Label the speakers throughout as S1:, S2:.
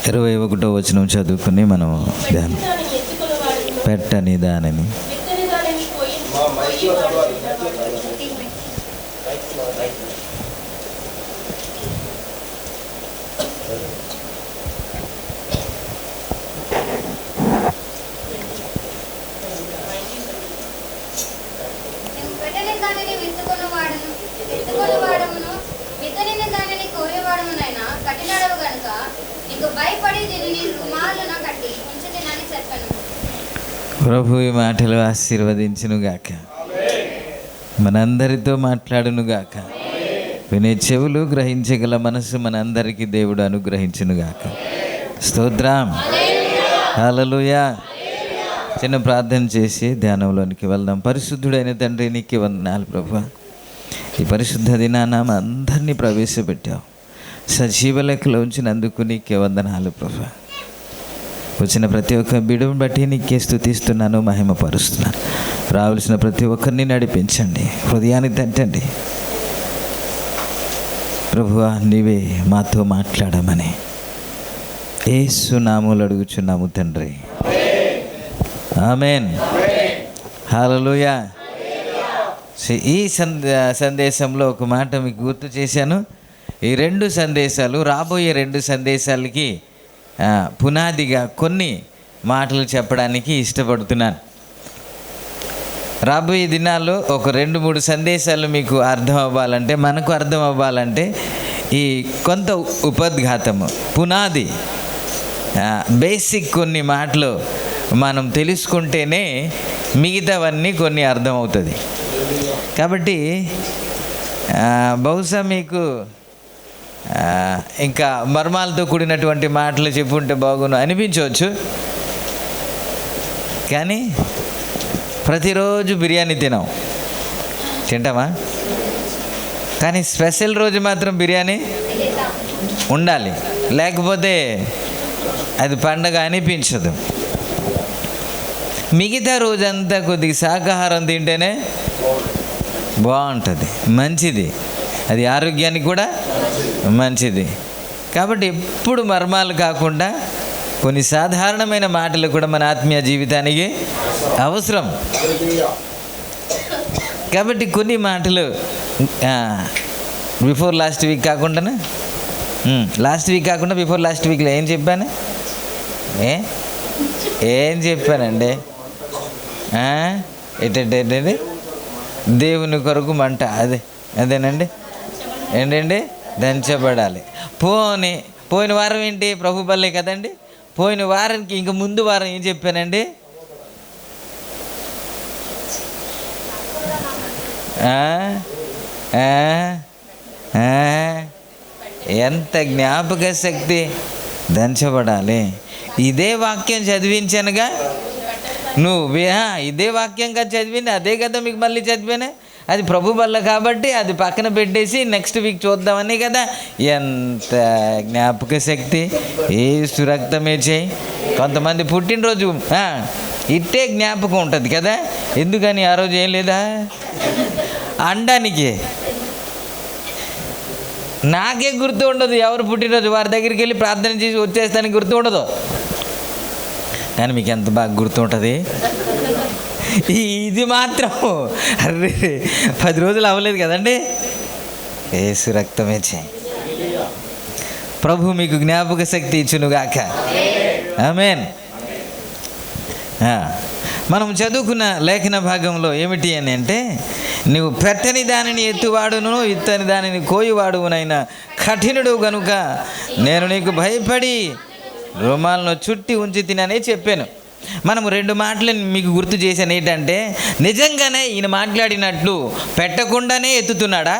S1: 21వ వచనం చదువుకుని మనం ధ్యానం. పెట్టని దానిని ప్రభు ఈ మాటలు ఆశీర్వదించునుగాక, మనందరితో మాట్లాడునుగాక, వినే చెవులు గ్రహించగల మనసు మనందరికీ దేవుడు అనుగ్రహించునుగాక. స్తోత్రం, హల్లెలూయా. చిన్న ప్రార్థన చేసి ధ్యానంలోనికి వెళ్దాం. పరిశుద్ధుడైన తండ్రి, నీకు వందనాలు ప్రభువా. ఈ పరిశుద్ధ దినాన అందరినీ ప్రవేశపెట్టావు, సజీవ లెక్కలో ఉంచినందుకు నీకే వందనాలు ప్రభువా. వచ్చిన ప్రతి ఒక్క బిడును బట్టి నీకే స్తుతిస్తున్నాను, మహిమపరుస్తున్నాను. రావాల్సిన ప్రతి ఒక్కరిని నడిపించండి, హృదయాన్ని తట్టండి ప్రభువా. నీవే మాతో మాట్లాడమని యేసు నామములో అడుగుచున్నాము తండ్రి, ఆమేన్. హల్లెలూయా. ఈ సందేశంలో ఒక మాట మీకు గుర్తు చేశాను. ఈ 2 సందేశాలు, రాబోయే 2 సందేశాలకి పునాదిగా కొన్ని మాటలు చెప్పడానికి ఇష్టపడుతున్నాను. రాబోయే దినాల్లో ఒక 2-3 సందేశాలు మీకు అర్థం అవ్వాలంటే, మనకు అర్థం అవ్వాలంటే, ఈ కొంత ఉపద్ఘాతము, పునాది, బేసిక్ కొన్ని మాటలు మనం తెలుసుకుంటేనే మిగతావన్నీ కొన్ని అర్థమవుతుంది. కాబట్టి బహుశా మీకు ఇంకా మర్మాలతో కూడినటువంటి మాటలు చెప్పుంటే బాగును అనిపించవచ్చు. కానీ ప్రతిరోజు బిర్యానీ తింటామా? కానీ స్పెషల్ రోజు మాత్రం బిర్యానీ ఉండాలి, లేకపోతే అది పండగ అనిపించదు. మిగతా రోజంతా కొద్దిగా శాకాహారం తింటేనే బాగుంటుంది, మంచిది, అది ఆరోగ్యానికి కూడా మంచిది. కాబట్టి ఎప్పుడు మర్మాలు కాకుండా కొన్ని సాధారణమైన మాటలు కూడా మన ఆత్మీయ జీవితానికి అవసరం. కాబట్టి కొన్ని మాటలు బిఫోర్ లాస్ట్ వీక్ కాకుండా బిఫోర్ లాస్ట్ వీక్లో ఏం చెప్పాను? ఏం చెప్పానండి? ఏంటంటే దేవుని కొరకు మంట, అదేనండి, ఏంటండి, దంచబడాలి. పోయిన వారం ఏంటి? ప్రభు బల్లే కదండి. పోయిన వారానికి ఇంక ముందు వారం ఏం చెప్పానండి? ఎంత జ్ఞాపక శక్తి! దంచబడాలి. ఇదే వాక్యం చదివించానుగా, ఇదే వాక్యంగా చదివింది, అదే కదా మీకు మళ్ళీ చదివానే. అది ప్రభు వల్ల కాబట్టి అది పక్కన పెట్టేసి నెక్స్ట్ వీక్ చూద్దామని కదా. ఎంత జ్ఞాపక శక్తి! యేసు రక్తమే చేయి. కొంతమంది పుట్టినరోజు ఇట్టే జ్ఞాపకం ఉంటుంది కదా. ఎందుకని ఆ రోజు ఏం లేదా అనడానికి? నాకే గుర్తు ఉండదు ఎవరు పుట్టినరోజు, వారి దగ్గరికి వెళ్ళి ప్రార్థన చేసి వచ్చేస్తానికి గుర్తు ఉండదు. కానీ మీకు ఎంత బాగా గుర్తుంటుంది. ఇది మాత్రం 10 రోజులు అవ్వలేదు కదండి. యేసు రక్తమే చేయి. ప్రభు మీకు జ్ఞాపక శక్తి ఇచ్చునుగాక, ఆమేన్. మనం చదువుకున్న లేఖన భాగంలో ఏమిటి అని అంటే, నువ్వు పెట్టని దానిని ఎత్తువాడును, ఇత్తని దానిని కోయువాడునైనా కఠినుడు గనుక నేను నీకు భయపడి రుమాలను చుట్టి ఉంచి తిననే చెప్పాను. మనము 2 మాటలు మీకు గుర్తు చేశాను. ఏంటంటే, నిజంగానే ఈయన మాట్లాడినట్లు పెట్టకుండానే ఎత్తుతున్నాడా,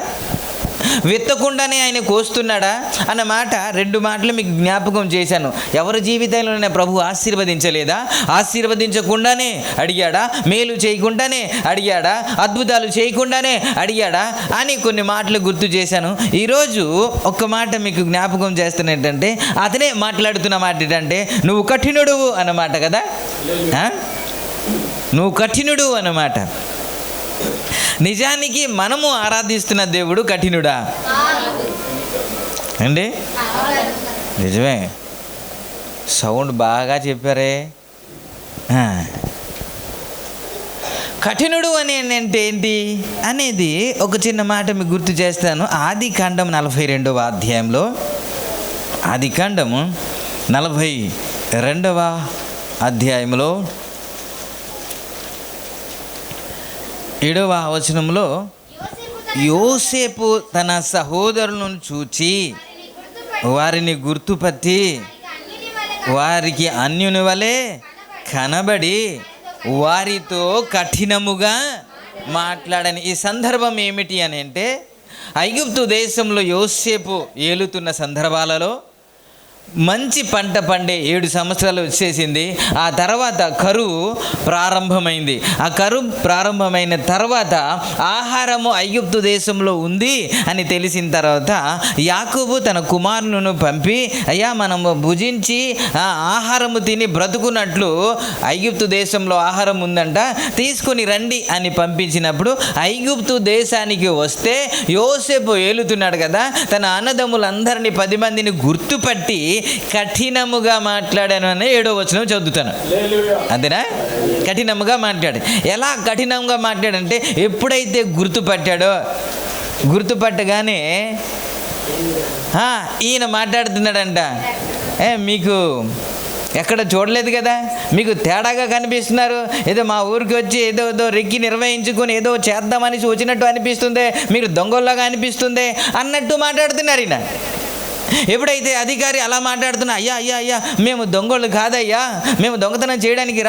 S1: విత్తకుండానే ఆయన కోస్తున్నాడా అన్న మాట 2 మాటలు మీకు జ్ఞాపకం చేశాను. ఎవరి జీవితంలోనే ప్రభు ఆశీర్వదించలేదా? ఆశీర్వదించకుండానే అడిగాడా? మేలు చేయకుండానే అడిగాడా? అద్భుతాలు చేయకుండానే అడిగాడా అని కొన్ని మాటలు గుర్తు చేశాను. ఈరోజు ఒక్క మాట మీకు జ్ఞాపకం చేస్తాను. ఏంటంటే, అతనే మాట్లాడుతున్న మాట ఏంటంటే, నువ్వు కఠినుడు అన్నమాట కదా. నువ్వు కఠినుడు అన్నమాట. నిజానికి మనము ఆరాధిస్తున్న దేవుడు కఠినుడా అండి? నిజమే. సౌండ్ బాగా చెప్పారే. కఠినుడు అని అంటే ఏంటి అనేది ఒక చిన్న మాట మీకు గుర్తు చేస్తాను. ఆదికాండం 42వ అధ్యాయంలో, ఆదికాండము 42వ అధ్యాయంలో 7వ వచనంలో, యోసేపు తన సహోదరులను చూచి వారిని గుర్తుపట్టి వారికి అన్యుని వలె కనబడి వారితో కఠినముగా మాట్లాడని. ఈ సందర్భం ఏమిటి అని అంటే, ఐగుప్తు దేశంలో యోసేపు ఏలుతున్న సందర్భాలలో మంచి పంట పండే 7 సంవత్సరాలు వచ్చేసింది. ఆ తర్వాత కరువు ప్రారంభమైంది. ఆ కరువు ప్రారంభమైన తర్వాత ఆహారము ఐగుప్తు దేశంలో ఉంది అని తెలిసిన తర్వాత యాకోబు తన కుమారులను పంపి, అయ్యా మనము భుజించి ఆహారము తిని బ్రతుకున్నట్లు ఐగుప్తు దేశంలో ఆహారం ఉందంట, తీసుకొని రండి అని పంపించినప్పుడు ఐగుప్తు దేశానికి వస్తే యోసేపు ఏలుతున్నాడు కదా, తన అన్నదమ్ములందరినీ 10 మందిని గుర్తుపట్టి కఠినముగా మాట్లాడాను అని 7వ వచనం చదువుతాను. అంతేనా? కఠినముగా మాట్లాడు. ఎలా కఠినంగా మాట్లాడంటే, ఎప్పుడైతే గుర్తుపట్టగానే ఈయన మాట్లాడుతున్నాడంట, మీకు ఎక్కడ చూడలేదు కదా, మీకు తేడాగా కనిపిస్తున్నారు, ఏదో మా ఊరికి వచ్చి ఏదో రెక్కి నిర్వహించుకొని ఏదో చేద్దామని వచ్చినట్టు అనిపిస్తుంది, మీరు దొంగల్లాగా అనిపిస్తుంది అన్నట్టు మాట్లాడుతున్నారు ఈయన. ఎప్పుడైతే అధికారి అలా మాట్లాడుతున్నా, అయ్యా మేము దొంగలు కాదయ్యా, మేము దొంగతనం చేయడానికి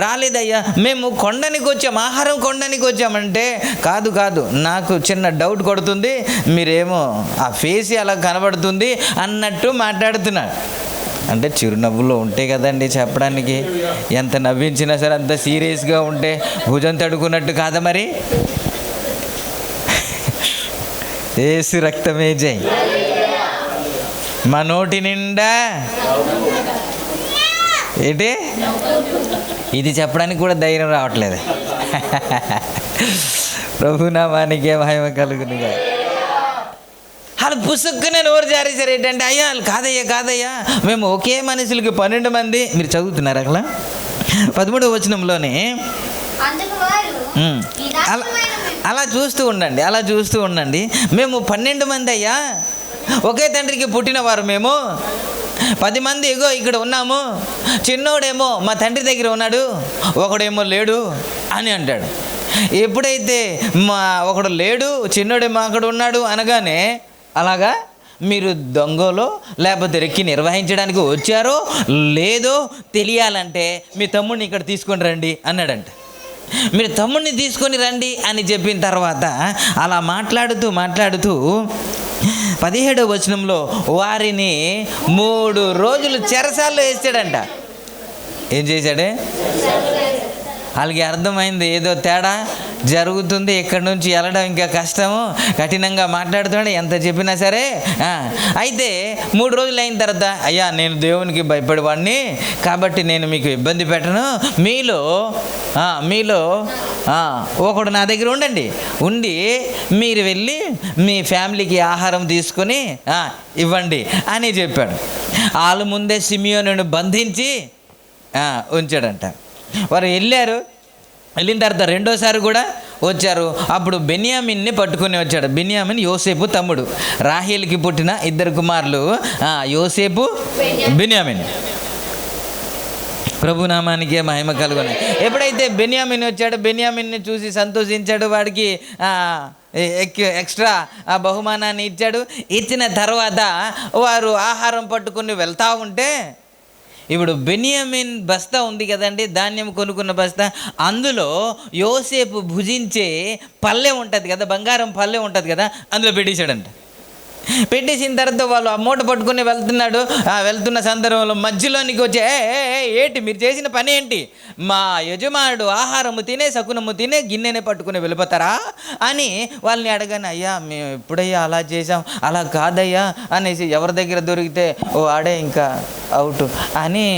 S1: రాలేదయ్యా, మేము కొండనికి వచ్చాం, ఆహారం కొండనికి వచ్చామంటే, కాదు నాకు చిన్న డౌట్ కొడుతుంది, మీరేమో ఆ ఫేస్ అలా కనబడుతుంది అన్నట్టు మాట్లాడుతున్నాడు. అంటే చిరునవ్వులో ఉంటే కదండి చెప్పడానికి. ఎంత నవ్వించినా సరే అంత సీరియస్గా ఉంటే భుజం తడుకున్నట్టు కాదా మరి? యేసు రక్తమే జై. మా నోటి నిండా ఏంటి ఇది చెప్పడానికి కూడా ధైర్యం రావట్లేదు. ప్రభునామానికే మహిమ కలుగునుగా. వాళ్ళు పుసుక్కునే నోరు జారేశారు. ఏంటంటే, అయ్యా కాదయ్యా మేము ఒకే మనుషులకి 12 మంది. మీరు చదువుతున్నారు అట్లా 13వ వచనంలోనే. అలా చూస్తూ ఉండండి. మేము 12 మంది అయ్యా, ఒకే తండ్రికి పుట్టినవారు మేము. 10 మంది ఇగో ఇక్కడ ఉన్నాము. చిన్నోడేమో మా తండ్రి దగ్గర ఉన్నాడు, ఒకడేమో లేడు అని అంటాడు. ఎప్పుడైతే ఒకడు లేడు, చిన్నోడేమో అక్కడ ఉన్నాడు అనగానే, అలాగా మీరు దొంగలో లేకపోతే రెక్కి నిర్వహించడానికి వచ్చారో లేదో తెలియాలంటే మీ తమ్ముడిని ఇక్కడ తీసుకొని రండి అన్నాడంట. మీరు తమ్ముడిని తీసుకొని రండి అని చెప్పిన తర్వాత అలా మాట్లాడుతూ 17వ వచనంలో వారిని 3 రోజులు చెరసాల్లో వేసాడంట. ఏం చేశాడే? వాళ్ళకి అర్థమైంది ఏదో తేడా జరుగుతుంది, ఇక్కడి నుంచి వెళ్ళడం ఇంకా కష్టము, కఠినంగా మాట్లాడుతున్నాడు ఎంత చెప్పినా సరే. అయితే 3 రోజులు అయిన తర్వాత, అయ్యా నేను దేవునికి భయపడేవాడిని కాబట్టి నేను మీకు ఇబ్బంది పెట్టను, మీలో ఒకడు నా దగ్గర ఉండి మీరు వెళ్ళి మీ ఫ్యామిలీకి ఆహారం తీసుకొని ఇవ్వండి అని చెప్పాడు. వాళ్ళ ముందే సిమియోనును బంధించి ఉంచాడంట. వారు వెళ్ళిన తర్వాత రెండోసారి కూడా వచ్చారు. అప్పుడు బెన్యామిన్ని పట్టుకుని వచ్చాడు. బెన్యామిన్ యోసేపు తమ్ముడు. రాహేలుకి పుట్టిన 2 కుమారులు యోసేపు, బెన్యామిన్. ప్రభునామానికే మహిమ కలుగును. ఎప్పుడైతే బెన్యామిన్ వచ్చాడు, బెన్యామిన్ని చూసి సంతోషించాడు, వాడికి ఎక్స్ట్రా బహుమానాన్ని ఇచ్చాడు. ఇచ్చిన తర్వాత వారు ఆహారం పట్టుకుని వెళ్తూ ఉంటే, ఇప్పుడు బెన్యామిన్ బస్తా ఉంది కదండి, ధాన్యం కొనుక్కున్న బస్తా, అందులో యోసేపు భుజించే పల్లె ఉంటుంది కదా, బంగారం పల్లె ఉంటుంది కదా, అందులో పెట్టేశాడంట. పెట్టేసిన తర్వాత వాళ్ళు ఆ మూట పట్టుకుని వెళ్తున్న సందర్భంలో మధ్యలోనికి వచ్చి, ఏంటి మీరు చేసిన పని ఏంటి? మా యజమానుడు ఆహారము తినే శకునము తినే గిన్నెనే పట్టుకుని వెళ్ళిపోతారా అని వాళ్ళని అడగాను. అయ్యా మేము ఎప్పుడయ్యా అలా చేసాం, అలా కాదయ్యా అనేసి ఎవరి దగ్గర దొరికితే వాడే ఇంకా అవుట్ అని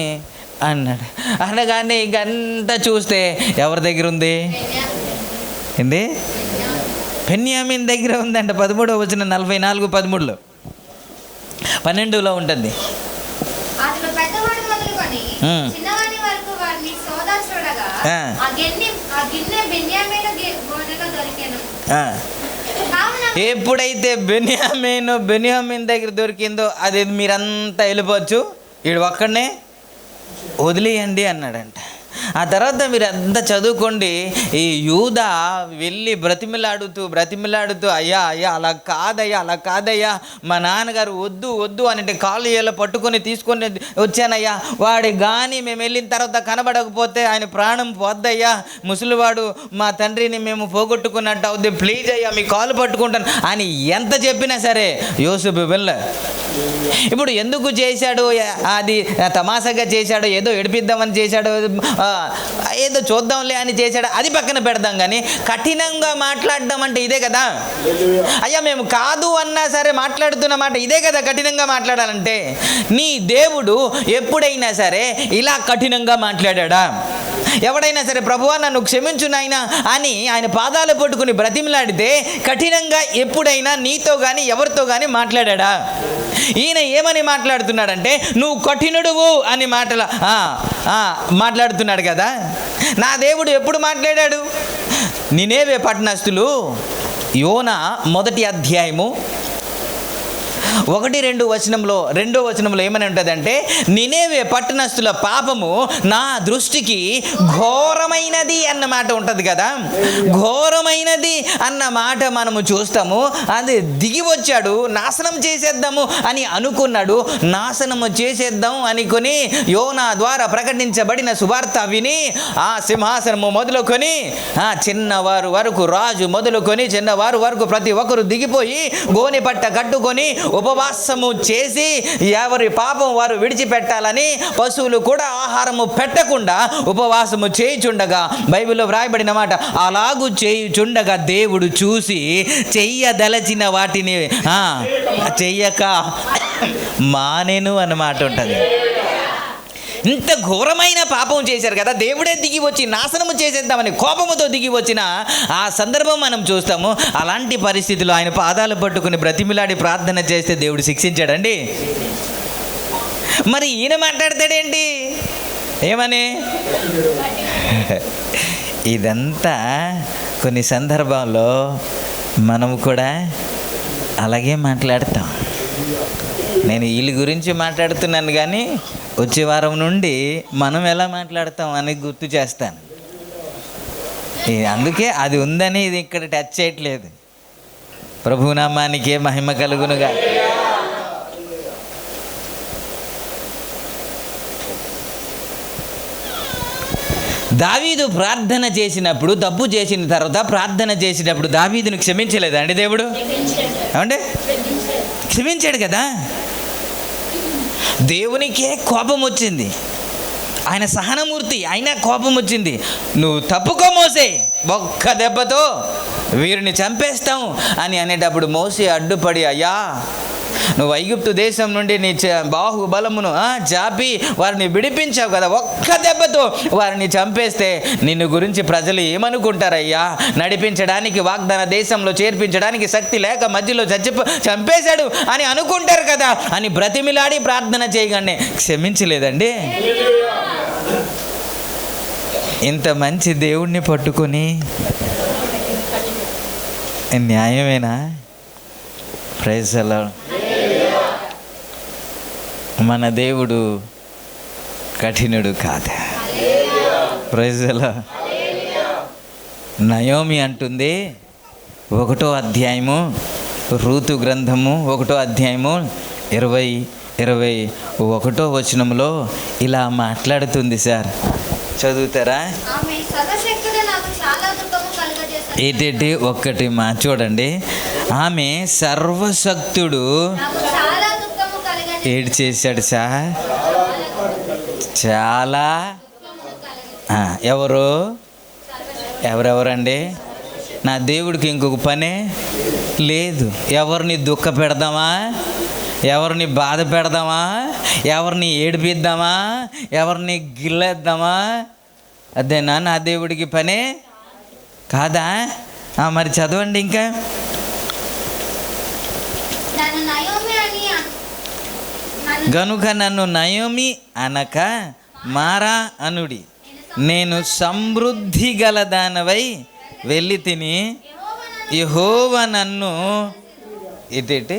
S1: అన్నాడు. అనగానే ఇంకంతా చూస్తే ఎవరి దగ్గర ఉంది ఏంటి? బెన్యామీన్ దగ్గర ఉందంట. 13వ వచనం 44, 13లో 12లో ఉంటుంది. ఎప్పుడైతే బెన్యామీన్ దగ్గర దొరికిందో అది మీరంతా వెళ్ళిపోవచ్చు, వీడు ఒక్కడనే వదిలేయండి అన్నాడంట. ఆ తర్వాత మీరు అంతా చదువుకోండి. ఈ యూదా వెళ్ళి బ్రతిమిలాడుతూ అయ్యా అలా కాదయ్యా మా నాన్నగారు వద్దు అని కాళ్ళు ఏళ్ళ పట్టుకొని తీసుకొని వచ్చానయ్యా, వాడి కానీ మేము వెళ్ళిన తర్వాత కనబడకపోతే ఆయన ప్రాణం పోద్దయ్యా, ముసలివాడు మా తండ్రిని మేము పోగొట్టుకున్నట్టు అవుద్ది, ప్లీజ్ అయ్యా మీ కాలు పట్టుకుంటాను అని ఎంత చెప్పినా సరే యోసేపు వెళ్ళ. ఇప్పుడు ఎందుకు చేశాడు? అది తమాషాగా చేశాడు, ఏదో ఏడిపిద్దామని చేశాడు, ఏదో చూద్దాంలే అని చేశాడు, అది పక్కన పెడదాం. కానీ కఠినంగా మాట్లాడడం అంటే ఇదే కదా. అయ్యా మేము కాదు అన్నా సరే మాట్లాడుతున్న మాట ఇదే కదా కఠినంగా మాట్లాడాలంటే. నీ దేవుడు ఎప్పుడైనా సరే ఇలా కఠినంగా మాట్లాడా? ఎవడైనా సరే ప్రభువా నన్ను క్షమించు నాయనా అని ఆయన పాదాలు పట్టుకుని బ్రతిమిలాడితే కఠినంగా ఎప్పుడైనా నీతో కానీ ఎవరితో కానీ మాట్లాడా? ఈయన ఏమని మాట్లాడుతున్నాడంటే నువ్వు కఠినుడువు అని మాట్లాడుతున్నాడు కదా. నా దేవుడు ఎప్పుడు మాట్లాడాడు? నినేవే పట్టణస్థులు, యోనా 1వ అధ్యాయము 1-2 వచనంలో 2వ వచనంలో ఏమని ఉంటుందంటే, నినేవే పట్టణస్థుల పాపము నా దృష్టికి ఘోరమైనది అన్న మాట ఉంటుంది కదా. ఘోరమైనది అన్న మాట మనము చూస్తాము. అది దిగి వచ్చాడు, నాశనం చేసేద్దాము అని అనుకున్నాడు. నాశనము చేసేద్దాం అనుకొని యోనా ద్వారా ప్రకటించబడిన సువార్త విని ఆ సింహాసనము మొదలుకొని చిన్నవారు వరకు, రాజు మొదలుకొని చిన్నవారు వరకు ప్రతి ఒక్కరు దిగిపోయి గోనె పట్ట కట్టుకొని ఉపవాసము చేసి ఎవరి పాపం వారు విడిచిపెట్టాలని పశువులు కూడా ఆహారము పెట్టకుండా ఉపవాసము చేయుచుండగా, బైబిల్లో వ్రాయబడిన మాట, అలాగూ చేయుచుండగా దేవుడు చూసి చెయ్యదలచిన వాటిని చెయ్యక మానేను అన్నమాట ఉంటుంది. ఇంత ఘోరమైన పాపం చేశారు కదా, దేవుడే దిగి వచ్చి నాశనము చేసేద్దామని కోపముతో దిగి వచ్చిన ఆ సందర్భం మనం చూస్తాము. అలాంటి పరిస్థితిలో ఆయన పాదాలు పట్టుకుని బ్రతిమిలాడి ప్రార్థన చేస్తే దేవుడు శిక్షించాడండి. మరి ఈయన మాట్లాడతాడేంటి? ఏమని? ఇదంతా కొన్ని సందర్భాల్లో మనము కూడా అలాగే మాట్లాడతాం. నేను వీళ్ళ గురించి మాట్లాడుతున్నాను కానీ వచ్చే వారం నుండి మనం ఎలా మాట్లాడతాం అని గుర్తు చేస్తాను. అందుకే అది ఉందని ఇది ఇక్కడ టచ్ చేయట్లేదు. ప్రభునామానికే మహిమ కలుగునుగా. దావీదు ప్రార్థన చేసినప్పుడు, తప్పు చేసిన తర్వాత ప్రార్థన చేసినప్పుడు దావీదును క్షమించలేదా అండి దేవుడు? ఏమంటే క్షమించాడు కదా. దేవునికే కోపం వచ్చింది, ఆయన సహనమూర్తి, అయినా కోపం వచ్చింది. నువ్వు తప్పుకో మోసే, ఒక్క దెబ్బతో వీరిని చంపేస్తాం అని అనేటప్పుడు మోసే అడ్డుపడి, అయ్యా నువ్వు ఐగుప్తు దేశం నుండి నీ బాహుబలమును చాపి వారిని విడిపించావు కదా, ఒక్క దెబ్బతో వారిని చంపేస్తే నిన్ను గురించి ప్రజలు ఏమనుకుంటారయ్యా? నడిపించడానికి, వాగ్దాన దేశంలో చేర్పించడానికి శక్తి లేక మధ్యలో చంపేశాడు అని అనుకుంటారు కదా అని బ్రతిమిలాడి ప్రార్థన చేయగానే క్షమించలేదండి. ఇంత మంచి దేవుణ్ణి పట్టుకొని న్యాయమేనా? Praise the lord. మన దేవుడు కఠినుడు కాదు. Praise the lord. నయోమి అంటుంది 1వ అధ్యాయము రూతు గ్రంథము 1వ అధ్యాయము 21వ వచనంలో ఇలా మాట్లాడుతుంది. సార్ చదువుతారా? ఏంటంటే ఒక్కటి చూడండి, ఆమె సర్వశక్తుడు ఏడు చేశాడు సార్ చాలా. ఎవరెవరండి? నా దేవుడికి ఇంకొక పనే లేదు. ఎవరిని దుఃఖ పెడదామా, ఎవరిని బాధ పెడదామా, ఎవరిని ఏడిపిద్దామా, ఎవరిని గిల్లేద్దామా? అదేనా నా దేవుడికి పనే కాదా? మరి చదవండి ఇంకా. గనుక నన్ను నయోమి అనక మారా అనుడి, నేను సమృద్ధి గల దానవై వెళ్ళి తిని యెహోవా నన్ను ఏంటి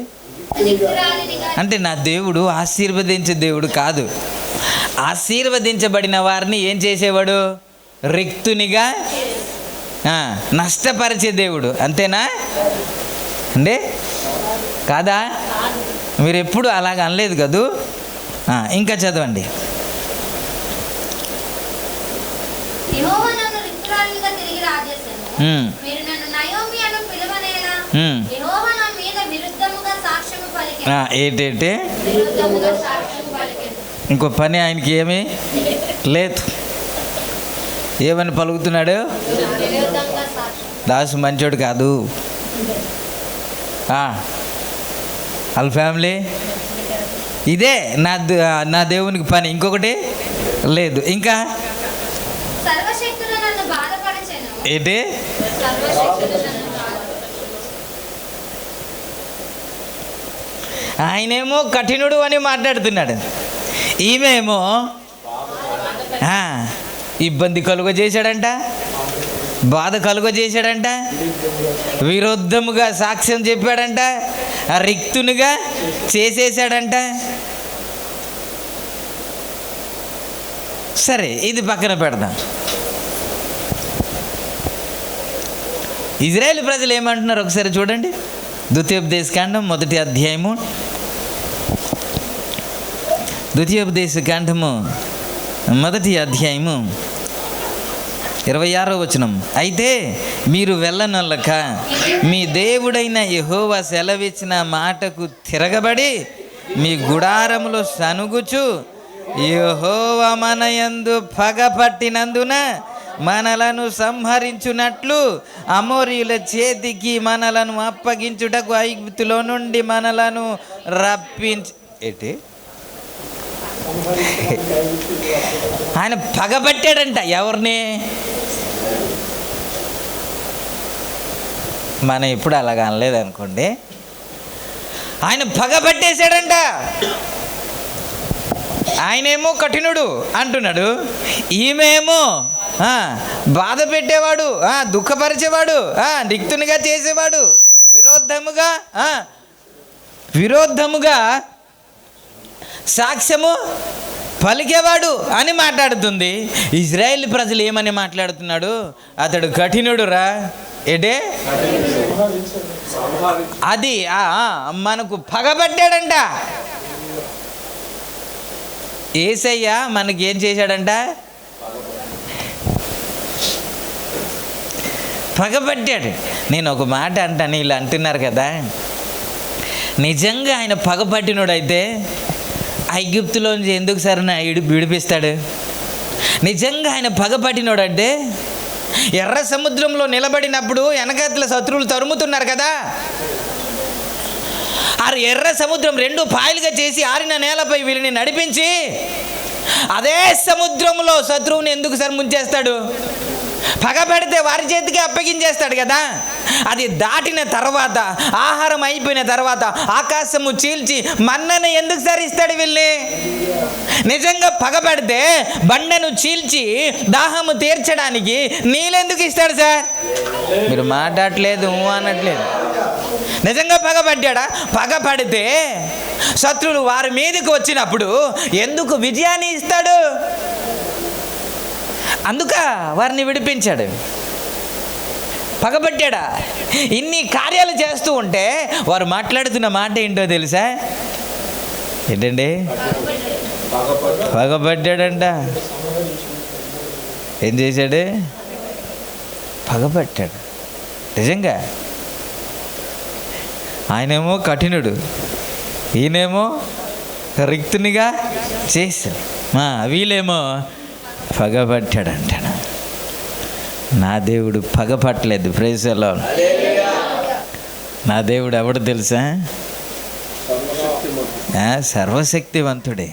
S1: అంటే నా దేవుడు ఆశీర్వదించే దేవుడు కాదు. ఆశీర్వదించబడిన వారిని ఏం చేసేవాడు? రిక్తునిగా నష్టపరిచే దేవుడు. అంతేనా అండి? కాదా? మీరు ఎప్పుడు అలాగ అనలేదు కదూ. ఇంకా చదవండి. ఏంటంటే ఇంకో పని ఆయనకి ఏమీ లేదు. ఏమని పలుకుతున్నాడు? దాసు మంచోడు కాదు, వాళ్ళ ఫ్యామిలీ ఇదే నా దేవునికి పని, ఇంకొకటి లేదు. ఇంకా ఏంటి? ఆయనేమో కఠినుడు అని మాట్లాడుతున్నాడు, ఈమెమో ఇబ్బంది కలుగజేశాడంట, బాధ కలుగజేశాడంట, విరుద్ధముగా సాక్ష్యం చెప్పాడంట, రిక్తునిగా చేసేసాడంట. సరే, ఇది పక్కన పెడదాం. ఇజ్రాయేల్ ప్రజలు ఏమంటున్నారు ఒకసారి చూడండి. ద్వితీయోపదేశకాండం 1వ అధ్యాయము, ద్వితీయోపదేశకాండము 1వ అధ్యాయము 26వ వచనం. అయితే మీరు వెళ్ళనొల్లక మీ దేవుడైన యెహోవా సెలవిచ్చిన మాటకు తిరగబడి మీ గుడారములో సనుగుచు యెహోవా మన యందు పగపట్టినందున మనలను సంహరించునట్లు అమోరీయుల చేతికి మనలను అప్పగించుటకు ఐగుప్తులో నుండి మనలను రప్పించి ఏంటి? ఆయన పగబట్టాడంట. ఎవరిని? మనం ఇప్పుడు అలాగ అనలేదనుకోండి. ఆయన పగబట్టేశాడంట. ఆయనేమో కఠినుడు అంటున్నాడు, ఈమెమో బాధ పెట్టేవాడు, దుఃఖపరిచేవాడు, రిక్తునిగా చేసేవాడు, విరోధముగా సాక్ష్యము పలికేవాడు అని మాట్లాడుతుంది. ఇజ్రాయేల్ ప్రజలు ఏమని మాట్లాడుతున్నాడు? అతడు కఠినుడు రా. ఏంటే? అది మనకు పగబట్టాడంట. యేసయ్య మనకి ఏం చేశాడంట? పగబట్టాడు. నేను ఒక మాట అంటాను, ఇలా అంటున్నారు కదా, నిజంగా ఆయన పగపట్టినోడైతే ఐగుప్తులోంచి ఎందుకు సరైన విడిపిస్తాడు? నిజంగా ఆయన పగపట్టినోడంటే ఎర్ర సముద్రంలో నిలబడినప్పుడు వెనకాతల శత్రువులు తరుముతున్నారు కదా, ఆ ఎర్ర సముద్రం 2 పాయలుగా చేసి ఆరిన నేలపై వీళ్ళని నడిపించి అదే సముద్రంలో శత్రువుని ఎందుకు ముంచేస్తాడు? పగబెడితే వారి చేతికి అప్పగించేస్తాడు కదా. అది దాటిన తర్వాత, ఆహారం అయిపోయిన తర్వాత ఆకాశము చీల్చి మన్నను ఎందుకు సరిస్తాడు వీళ్ళని? నిజంగా పగబెడితే బండను చీల్చి దాహము తీర్చడానికి నీళ్ళెందుకు ఇస్తాడు సార్? మీరు మాట్లాడలేదు, అనట్లేదు. నిజంగా పగబడ్డా? పగపడితే శత్రువులు వారి మీదకి వచ్చినప్పుడు ఎందుకు విజయాన్ని ఇస్తాడు? అందుక వారిని విడిపించాడు. పగబట్టాడా? ఇన్ని కార్యాలు చేస్తూ ఉంటే వారు మాట్లాడుతున్న మాట ఏంటో తెలుసా? ఏంటండి? పగబట్టాడంట. ఏం చేశాడు? పగబట్టాడు. నిజంగా ఆయనేమో కఠినుడు, ఈయనేమో రిక్తునిగా చేశాడు. వీళ్ళేమో పగబట్టాడంటాడు. నా దేవుడు పగపట్టలేదు. Praise the lord. నా దేవుడు ఎవడు తెలుసా? సర్వశక్తివంతుడే.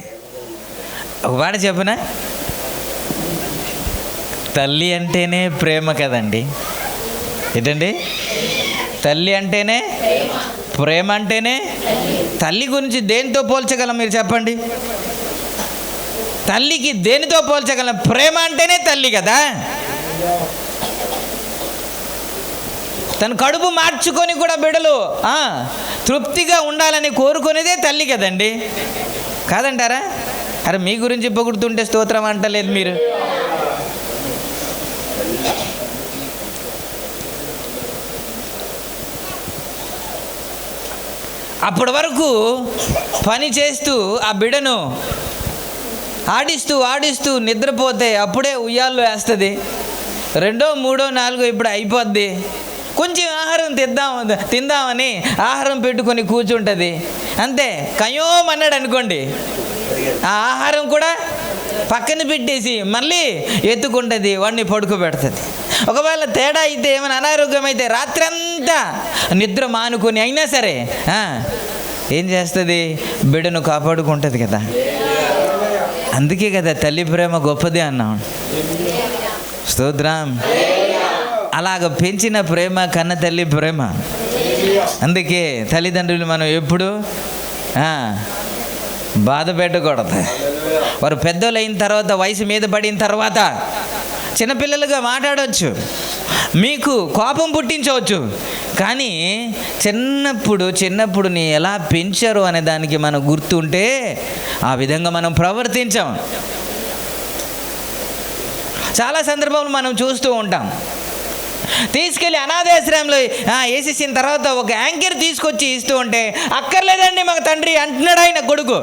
S1: ఒక మాట చెప్పనా? తల్లి అంటేనే ప్రేమ కదండి. ఏంటండి? తల్లి అంటేనే ప్రేమ, అంటేనే తల్లి గురించి దేనితో పోల్చగలం మీరు చెప్పండి? తల్లికి దేనితో పోల్చగలం? ప్రేమ అంటేనే తల్లి కదా. తన కడుపు మార్చుకొని కూడా బిడ్డలు తృప్తిగా ఉండాలని కోరుకునేదే తల్లి కదండి, కాదంటారా? అరే మీ గురించి పొగుడుతుంటే స్తోత్రం అంటలేదు మీరు. అప్పటి వరకు పని చేస్తూ ఆ బిడ్డను ఆడిస్తూ ఆడిస్తూ నిద్రపోతే అప్పుడే ఉయ్యాల్లో వేస్తుంది. 2, 3, 4 ఇప్పుడు అయిపోద్ది. కొంచెం ఆహారం తిందామని ఆహారం పెట్టుకొని కూర్చుంటుంది. అంతే, కయోమన్నాడు అనుకోండి, ఆ ఆహారం కూడా పక్కన పెట్టేసి మళ్ళీ ఎత్తుకుంటుంది, వాడిని పడుకోబెడుతుంది. ఒకవేళ తేడా అయితే ఏమైనా అనారోగ్యం అయితే రాత్రంతా నిద్ర మానుకొని అయినా సరే ఏం చేస్తుంది? బిడ్డను కాపాడుకుంటుంది కదా. అందుకే కదా తల్లి ప్రేమ గొప్పదే అన్నాం. స్తోత్రం. అలాగ పెంచిన ప్రేమ కన్న తల్లి ప్రేమ. అందుకే తల్లిదండ్రులు మనం ఎప్పుడు బాధ పెట్టకూడదు. వారు పెద్దోళ్ళు అయిన తర్వాత, వయసు మీద పడిన తర్వాత చిన్నపిల్లలుగా మాట్లాడవచ్చు, మీకు కోపం పుట్టించవచ్చు. కానీ చిన్నప్పుడు నీ ఎలా పెంచారు అనే దానికి మనం గుర్తుంటే ఆ విధంగా మనం ప్రవర్తించాం. చాలా సందర్భాలు మనం చూస్తూ ఉంటాం. తీసుకెళ్ళి అనాథాశ్రయంలో వేసేసిన తర్వాత ఒక యాంకర్ తీసుకొచ్చి ఇస్తూ ఉంటే, అక్కర్లేదండి మాకు తండ్రి అంటున్నాడు ఆయన కొడుకు.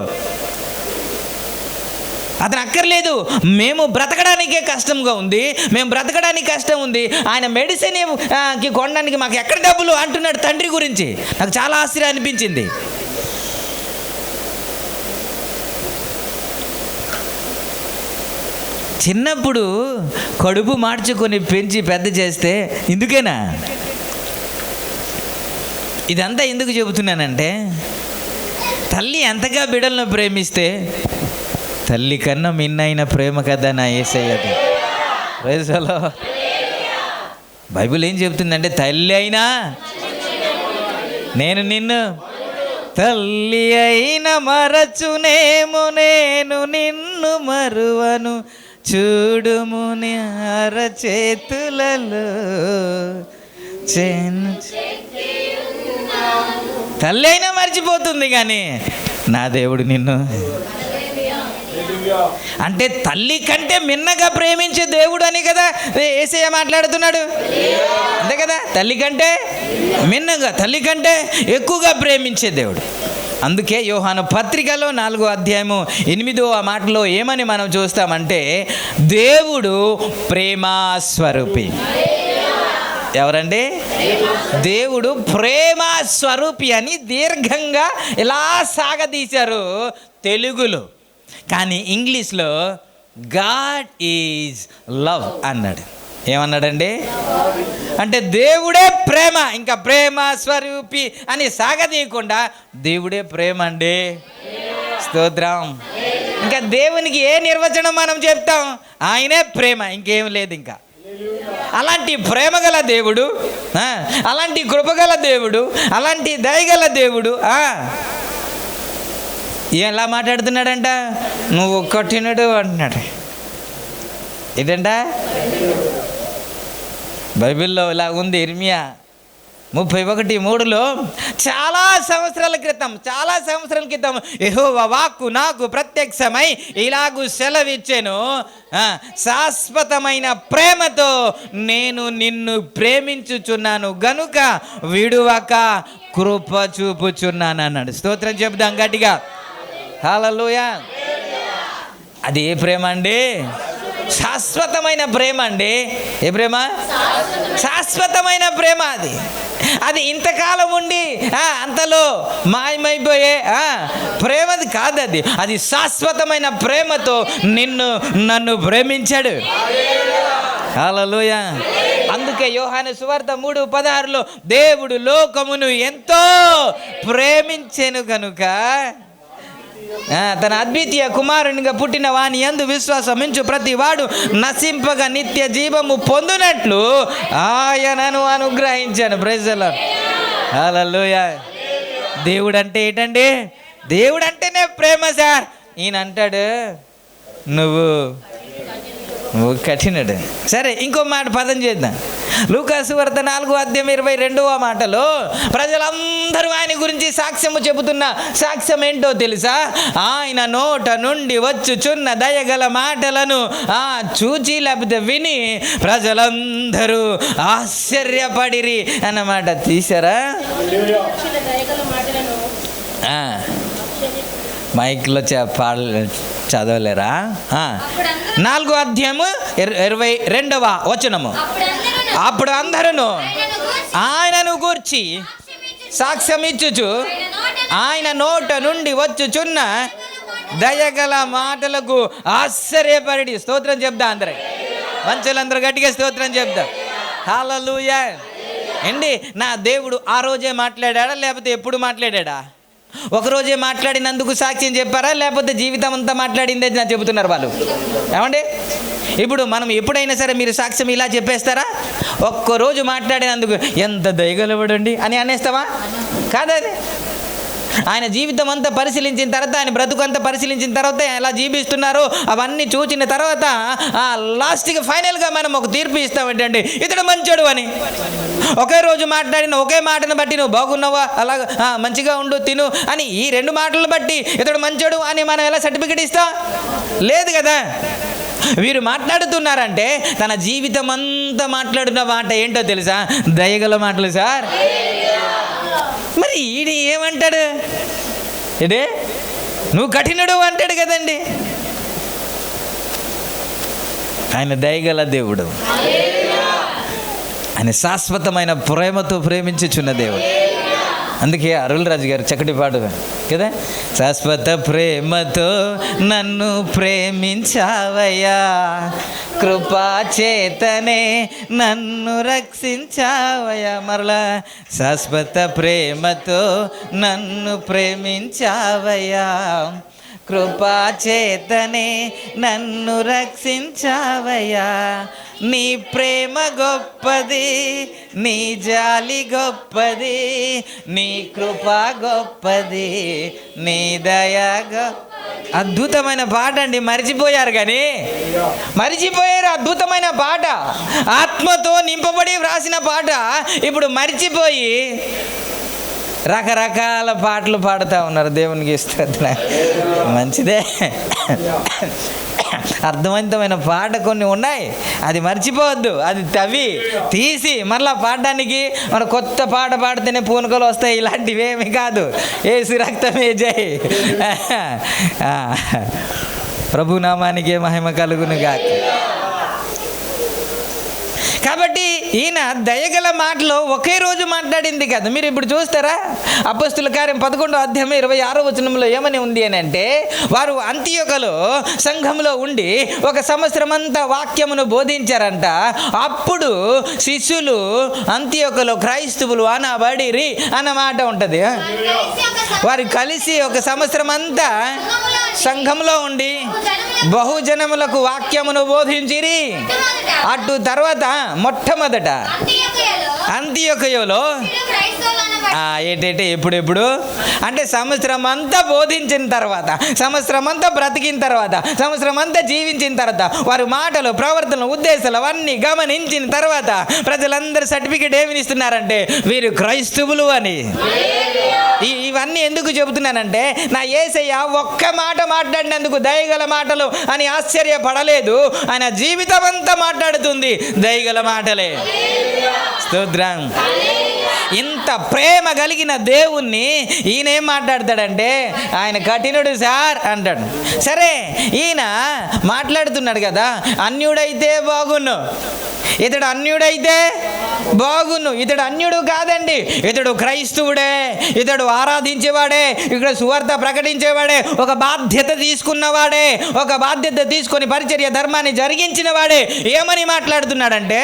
S1: అతను అక్కర్లేదు, మేము బ్రతకడానికే కష్టంగా ఉంది, మేము బ్రతకడానికి కష్టం ఉంది, ఆయన మెడిసిన్కి కొనడానికి మాకు ఎక్కడ డబ్బులు అంటున్నాడు తండ్రి గురించి. నాకు చాలా ఆశ్చర్యం అనిపించింది. చిన్నప్పుడు కడుపు మార్చుకొని పెంచి పెద్ద చేస్తే ఇందుకేనా? ఇదంతా ఎందుకు చెబుతున్నానంటే, తల్లి ఎంతగా బిడ్డలను ప్రేమిస్తే తల్లి కన్నా మిన్నైన ప్రేమ కదా నా యేసయ్యది. Praise the lord. బైబిల్ ఏం చెబుతుందంటే, తల్లి అయినా నేను నిన్ను, తల్లి అయినా మరచునేమో నేను నిన్ను మరువను, చూడుము నీ అరచేతులలో. తల్లి అయినా మర్చిపోతుంది కానీ నా దేవుడు నిన్ను. అంటే తల్లి కంటే మిన్నగా ప్రేమించే దేవుడు అని కదా యేసయ్య మాట్లాడుతున్నాడు. అంతే కదా, తల్లి కంటే మిన్నగా, తల్లి కంటే ఎక్కువగా ప్రేమించే దేవుడు. అందుకే యోహాను పత్రికలో 4వ అధ్యాయము 8వ మాటలో ఏమని మనం చూస్తామంటే, దేవుడు ప్రేమాస్వరూపి. ఎవరండి? దేవుడు ప్రేమాస్వరూపి అని దీర్ఘంగా ఇలా సాగదీశారు తెలుగులో. కానీ ఇంగ్లీష్లో గాడ్ ఈజ్ లవ్ అన్నాడు. ఏమన్నాడండి? అంటే దేవుడే ప్రేమ, ఇంకా ప్రేమ స్వరూపి అని సాగదీయకుండా దేవుడే ప్రేమ అండి. స్తోత్రం. ఇంకా దేవునికి ఏ నిర్వచనం మనం చెప్తాం? ఆయనే ప్రేమ, ఇంకేం లేదు. ఇంకా అలాంటి ప్రేమ గల దేవుడు, అలాంటి కృపగల దేవుడు, అలాంటి దయగల దేవుడు ఎలా మాట్లాడుతున్నాడంట? నువ్వు కఠినుడు అంటున్నాడు. ఇదంట బైబిల్లో ఇలా ఉంది. ఇర్మియా 31:3లో చాలా సంవత్సరాల క్రితం యెహోవా వాక్కు నాకు ప్రత్యక్షమై ఇలాగూ సెలవిచ్చెను, శాశ్వతమైన ప్రేమతో నేను నిన్ను ప్రేమించుచున్నాను గనుక విడువక కృప చూపుచున్నాను అన్నాడు. స్తోత్రం చెబుదాం గట్టిగా. హల్లెలూయా. అది ఏ ప్రేమ అండి? శాశ్వతమైన ప్రేమ అండి. ఏ ప్రేమ? శాశ్వతమైన ప్రేమ. అది ఇంతకాలం ఉండి అంతలో మాయమైపోయే ప్రేమది కాదు. అది శాశ్వతమైన ప్రేమతో నన్ను ప్రేమించాడు. హల్లెలూయా. అందుకే యోహాను సువార్త 3:16లో దేవుడు లోకమును ఎంతో ప్రేమించెను కనుక తన అద్వితీయ కుమారునిగా పుట్టిన వాని యందు విశ్వాసమించు ప్రతి వాడు నశింపగా నిత్య జీవము పొందునట్లు ఆయనను అనుగ్రహించాను. Praise the lord. హల్లెలూయా. దేవుడు అంటే ఏంటండి? దేవుడు అంటేనే ప్రేమ సార్. ఈయన అంటాడు నువ్వు కఠినుడు. సరే, ఇంకో మాట పదం చేద్దాం. లూకాసు వార్త 4:22 మాటలో ప్రజలందరూ ఆయన గురించి సాక్ష్యము చెబుతున్న సాక్ష్యం ఏంటో తెలుసా? ఆయన నోట నుండి వచ్చుచున్న దయగల మాటలను చూచి లేకపోతే విని ప్రజలందరూ ఆశ్చర్యపడిరి అన్నమాట. తీసారా? మైక్లో చదవలేరా? 4:22 అప్పుడు అందరూ ఆయనను గూర్చి సాక్ష్యం ఇచ్చుచు ఆయన నోట నుండి వచ్చుచున్న దయగల మాటలకు ఆశ్చర్యపడి. స్తోత్రం చెప్దా అందరూ? మంచులందరూ గట్టిగా స్తోత్రం చెప్దా. హల్లెలూయా. ఏంటి, నా దేవుడు ఆ రోజే మాట్లాడా లేకపోతే ఎప్పుడు మాట్లాడా? ఒకరోజే మాట్లాడినందుకు సాక్ష్యం చెప్పారా లేకపోతే జీవితం అంతా మాట్లాడిందే చెబుతున్నారు వాళ్ళు? ఏమండి, ఇప్పుడు మనం ఎప్పుడైనా సరే మీరు సాక్ష్యం ఇలా చెప్పేస్తారా? ఒక్కరోజు మాట్లాడినందుకు ఎంత దయగలవాడండి అని అనేస్తావా? కాదది. ఆయన జీవితం అంతా పరిశీలించిన తర్వాత, ఆయన బ్రతుకంతా పరిశీలించిన తర్వాత, ఎలా జీవిస్తున్నారో అవన్నీ చూసిన తర్వాత లాస్ట్కి ఫైనల్గా మనం ఒక తీర్పు ఇస్తామంటే ఇతడు మంచోడు అని. ఒకే రోజు మాట్లాడిన ఒకే మాటను బట్టి నువ్వు బాగున్నావా, అలాగా మంచిగా ఉండు, తిను అని ఈ 2 మాటలను బట్టి ఇతడు మంచోడు అని మనం ఎలా సర్టిఫికెట్ ఇస్తాం? లేదు కదా. వీరు మాట్లాడుతున్నారంటే తన జీవితం అంతా మాట్లాడిన మాట ఏంటో తెలుసా? దయగల మాటలు సార్. మరి ఈయన ఏమంటాడు? ఇదే నువ్వు కఠినుడు అంటాడు కదండి. ఆయన దయగల దేవుడు. ఆయన శాశ్వతమైన ప్రేమతో ప్రేమించుచున్న దేవుడు. అందుకే అరుల్ రాజు గారు చక్కటి పాడు కదా, శాశ్వత ప్రేమతో నన్ను ప్రేమించావయ్యా, కృపా చేతనే నన్ను రక్షించావయ్యా. మరలా శాశ్వత ప్రేమతో నన్ను ప్రేమించావయ్యా, కృపా చేతనే నన్ను రక్షించావయ్యా. నీ ప్రేమ గొప్పది, నీ జాలి గొప్పది, నీ కృప గొప్పది, నీ దయ అద్భుతమైన పాట అండి. మరిచిపోయారు కానీ మరిచిపోయారు. అద్భుతమైన పాట, ఆత్మతో నింపబడి వ్రాసిన పాట. ఇప్పుడు మరిచిపోయి రకరకాల పాటలు పాడుతూ ఉన్నారు. దేవునికి ఇస్తున్నా మంచిదే. అర్థవంతమైన పాట కొన్ని ఉన్నాయి, అది మర్చిపోవద్దు. అది తీసి మరలా పాడడానికి మన కొత్త పాట పాడితేనే పూనకలు వస్తాయి. ఇలాంటివేమి కాదు. యేసు రక్తమే జై. ప్రభునామానికే మహిమ కలుగును గాక. కాబట్టి ఈయన దయగల మాటలో ఒకే రోజు మాట్లాడింది కదా. మీరు ఇప్పుడు చూస్తారా? అపొస్తలుల కార్యం 11:26 ఏమని ఉంది అని అంటే, వారు అంతియోకలో సంఘంలో ఉండి 1 సంవత్సరం అంతా వాక్యమును బోధించారంట. అప్పుడు శిష్యులు అంతియోకలో క్రైస్తవులు అనబడిరి అన్నమాట ఉంటుంది. వారు కలిసి 1 సంవత్సరం అంతా సంఘంలో ఉండి బహుజనములకు వాక్యమును బోధించిరి. అటు తర్వాత మొట్టమొదట అంతియోకయలో ఏంటంటే ఎప్పుడెప్పుడు అంటే సంవత్సరం అంతా బోధించిన తర్వాత, సంవత్సరం అంతా బ్రతికిన తర్వాత, సంవత్సరం అంతా జీవించిన తర్వాత, వారి మాటలు, ప్రవర్తనలు, ఉద్దేశాలు అవన్నీ గమనించిన తర్వాత ప్రజలందరూ సర్టిఫికేట్ ఏమి ఇస్తున్నారంటే వీరు క్రైస్తవులు అని. ఇవన్నీ ఎందుకు చెబుతున్నానంటే, నా యేసయ్య ఒక్క మాట మాట్లాడినందుకు దయగల మాటలు అని ఆశ్చర్యపడలేదు. ఆయన జీవితం అంతా మాట్లాడుతుంది దయగల మాటలే. స్తోత్రం. ఇంత ప్రేమ కలిగిన దేవుణ్ణి ఈయన ఏం మాట్లాడతాడంటే, ఆయన కఠినుడు సార్ అంటాడు. సరే, ఈయన మాట్లాడుతున్నాడు కదా, అన్యుడైతే బాగున్ను, ఇతడు అన్యుడైతే బాగున్ను. ఇతడు అన్యుడు కాదండి, ఇతడు క్రైస్తవుడే, ఇతడు ఆరాధించేవాడే, ఇక్కడ సువార్త ప్రకటించేవాడే, ఒక బాధ్యత తీసుకున్నవాడే, ఒక బాధ్యత తీసుకొని పరిచర్య ధర్మాన్ని జరిగించిన వాడే. ఏమని మాట్లాడుతున్నాడంటే,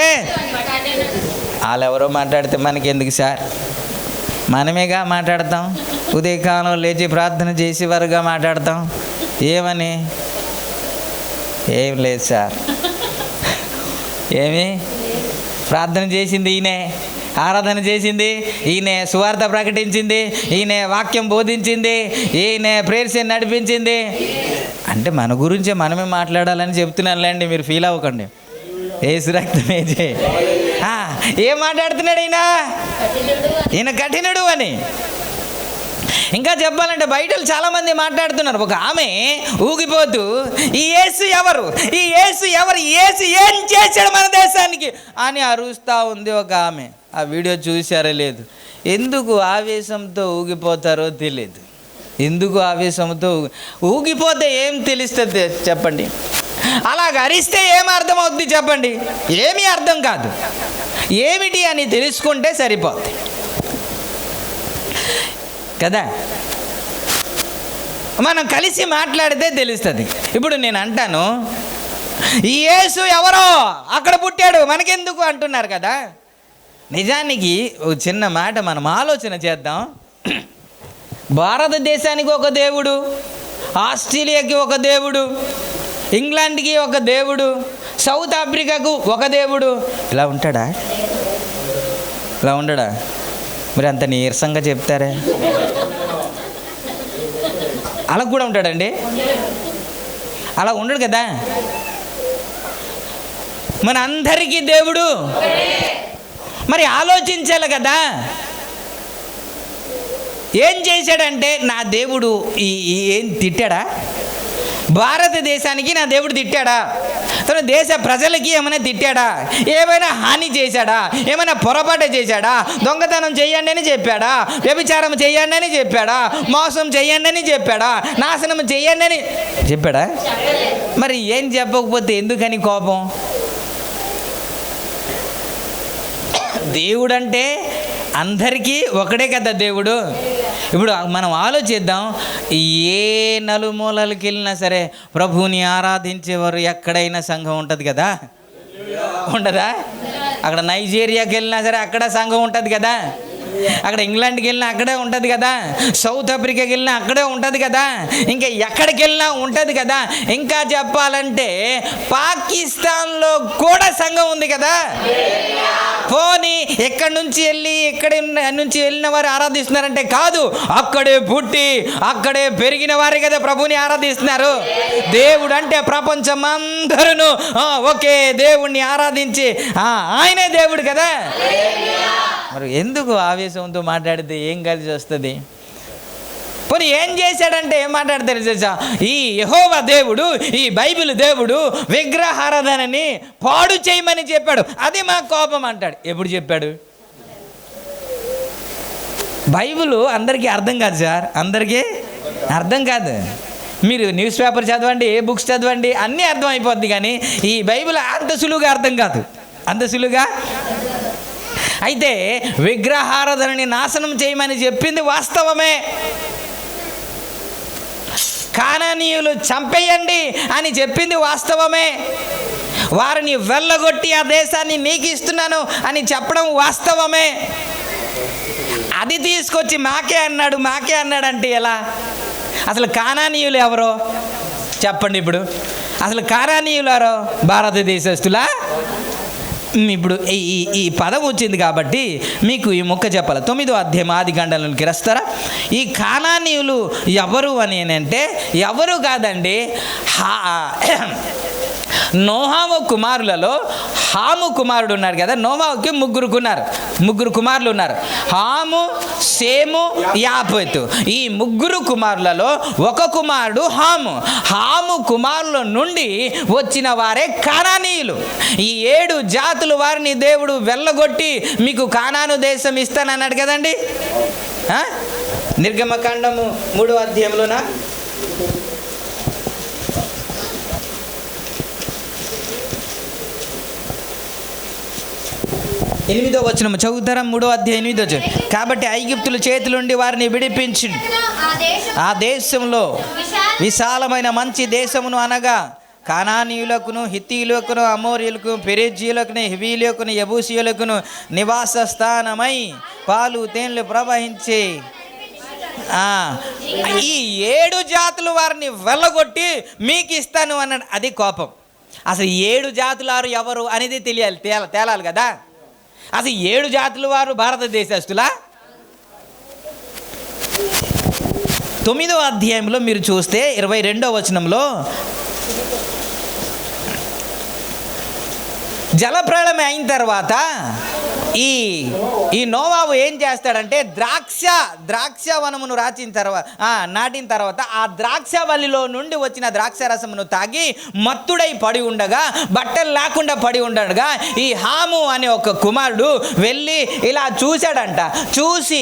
S1: వాళ్ళెవరో మాట్లాడితే మనకి ఎందుకు సార్, మనమేగా మాట్లాడతాం. ఉదయకాలం లేచి ప్రార్థన చేసేవారుగా మాట్లాడతాం. ఏమని? ఏం లేదు సార్. ఏమి? ప్రార్థన చేసింది ఈయనే, ఆరాధన చేసింది ఈయనే, సువార్త ప్రకటించింది ఈయనే, వాక్యం బోధించింది ఈయనే, ప్రేయర్స్ నడిపించింది అంటే మన గురించే మనమే మాట్లాడాలని చెప్తున్నానులేండి, మీరు ఫీల్ అవ్వకండి. ఏసు రక్తమే జై. ఏం మాట్లాడుతున్నాడు ఈయన కఠినుడు అని. ఇంకా చెప్పాలంటే బయటలు చాలామంది మాట్లాడుతున్నారు. ఒక ఆమె ఊగిపోతూ ఈ యేసు ఎవరు, ఈ యేసు ఎవరు, యేసు ఏం చేశాడు మన దేశానికి అని అరుస్తూ ఉంది ఒక ఆమె. ఆ వీడియో చూసారో లేదు. ఎందుకు ఆవేశంతో ఊగిపోతారో తెలియదు. ఎందుకు ఆవేశంతో ఊగిపోతే ఏం తెలుస్తుంది చెప్పండి? అలాగ అరిస్తే ఏం అర్థం అవుద్ది చెప్పండి? ఏమీ అర్థం కాదు. ఏమిటి అని తెలుసుకుంటే సరిపోద్ది కదా. మనం కలిసి మాట్లాడితే తెలుస్తుంది. ఇప్పుడు నేను అంటాను ఈ యేసు ఎవరో అక్కడ పుట్టాడు మనకెందుకు అంటున్నారు కదా. నిజానికి ఒక చిన్న మాట మనం ఆలోచన చేద్దాం. భారతదేశానికి ఒక దేవుడు, ఆస్ట్రేలియాకి ఒక దేవుడు, ఇంగ్లాండ్కి ఒక దేవుడు, సౌత్ ఆఫ్రికాకు ఒక దేవుడు. ఇలా ఉంటాడా? ఇలా ఉండడా? మరి అంత నీరసంగా చెప్తారే. అలా కూడా ఉంటాడండి? అలా ఉండడు కదా. మన అందరికీ దేవుడు. మరి ఆలోచించాలి కదా. ఏం చేశాడంటే నా దేవుడు ఏం తిట్టాడా? భారతదేశానికి నా దేవుడు తిట్టాడా? తన దేశ ప్రజలకి ఏమైనా తిట్టాడా? ఏమైనా హాని చేశాడా? ఏమైనా పొరపాటు చేశాడా? దొంగతనం చేయండి అని చెప్పాడా? వ్యభిచారం చేయండి అని చెప్పాడా? మోసం చేయండి అని చెప్పాడా? నాశనం చేయండి అని చెప్పాడా? మరి ఏం చెప్పకపోతే ఎందుకని కోపం? దేవుడంటే అందరికీ ఒకడే కదా దేవుడు. ఇప్పుడు మనం ఆలోచిద్దాం. ఏ నలుమూలలకి వెళ్ళినా సరే ప్రభువుని ఆరాధించేవారు ఎక్కడైనా సంఘం ఉంటుంది కదా, ఉండదా? అక్కడ నైజీరియాకి వెళ్ళినా సరే అక్కడ సంఘం ఉంటుంది కదా, అక్కడ ఇంగ్లాండ్కి వెళ్ళినా అక్కడే ఉంటుంది కదా, సౌత్ ఆఫ్రికాకి వెళ్ళినా అక్కడే ఉంటుంది కదా, ఇంకా ఎక్కడికి వెళ్ళినా ఉంటుంది కదా. ఇంకా చెప్పాలంటే పాకిస్తాన్లో కూడా సంఘం ఉంది కదా. పోనీ ఎక్కడి నుంచి వెళ్ళిన వారు ఆరాధిస్తున్నారంటే కాదు, అక్కడే పుట్టి అక్కడే పెరిగిన వారే కదా ప్రభుని ఆరాధిస్తున్నారు. దేవుడు అంటే ప్రపంచం అందరూ ఒకే దేవుణ్ణి ఆరాధించి ఆయనే దేవుడు కదా. మరి ఎందుకు ఆవేశంతో మాట్లాడితే ఏం కలిసి వస్తుంది? పోనీ ఏం చేశాడంటే ఏం మాట్లాడతారు తెలుసా? ఈ యెహోవా దేవుడు, ఈ బైబిల్ దేవుడు విగ్రహారాధనని పాడు చేయమని చెప్పాడు, అది మా కోపం అంటాడు. ఎప్పుడు చెప్పాడు? బైబిల్ అందరికీ అర్థం కాదు సార్, అందరికీ అర్థం కాదు. మీరు న్యూస్ పేపర్ చదవండి, ఏ బుక్స్ చదవండి, అన్నీ అర్థం అయిపోద్ది. కానీ ఈ బైబిల్ అంత సులువుగా అర్థం కాదు, అంత సులువుగా. అయితే విగ్రహారాధనని నాశనం చేయమని చెప్పింది వాస్తవమే. కానానీయులు చంపేయండి అని చెప్పింది వాస్తవమే. వారిని వెళ్ళగొట్టి ఆ దేశాన్ని నీకు ఇస్తున్నాను అని చెప్పడం వాస్తవమే. అది తీసుకొచ్చి మాకే అన్నాడంటే ఎలా? అసలు కానానీయులు ఎవరో చెప్పండి. ఇప్పుడు అసలు కానానీయులు ఎవరో? భారతదేశస్తులా? ఇప్పుడు ఈ పదం వచ్చింది కాబట్టి మీకు ఈ ముక్క చెప్పాలి. 9వ అధ్యాయం ఆదికాండంలోకి వస్తారా? ఈ కానానీయులు ఎవరు అని అంటే ఎవరు కాదండి, నోహాము కుమారులలో హాము కుమారుడు ఉన్నాడు కదా. నోవాకి ముగ్గురు కుమారులు ఉన్నారు. హాము, సేము, యాపెతు. ఈ ముగ్గురు కుమారులలో ఒక కుమారుడు హాము కుమారుల నుండి వచ్చిన వారే కానానీయులు. ఈ 7 జాతులు వారిని దేవుడు వెళ్ళగొట్టి మీకు కానాను దేశం ఇస్తానన్నాడు కదండి. నిర్గమకాండము 3వ అధ్యాయంలోన 8వ వచనం చదువుతారా? 3వ అధ్యాయం 8వ వచనం. కాబట్టి ఐగుప్తుల చేతుల నుండి వారిని విడిపించి ఆ దేశంలో విశాలమైన మంచి దేశమును అనగా కానానీయులకును, హిత్తీయులకును, అమోరీయులకు, పెరిజ్జీయులకును, హివీయులకును, యబూసీయులకును నివాస స్థానమై పాలు తేనెలు ప్రవహించే ఈ 7 జాతుల వారిని వెళ్ళగొట్టి మీకు ఇస్తాను అన్నాడు. అది కోపం. అసలు 7 జాతుల వారు ఎవరు అనేది తేలాలి కదా. అసలు 7 జాతుల వారు భారతదేశస్తులా? 9వ అధ్యాయంలో మీరు చూస్తే 22వ వచనంలో జలప్రళయం అయిన తర్వాత ఈ నోవాహు ఏం చేస్తాడంటే ద్రాక్ష వనమును నాటిన తర్వాత ఆ ద్రాక్ష వల్లిలో నుండి వచ్చిన ద్రాక్ష రసమును తాగి మత్తుడై పడి ఉండగా, బట్టలు లేకుండా పడి ఉండగా ఈ హాము అనే ఒక కుమారుడు వెళ్ళి ఇలా చూశాడంట. చూసి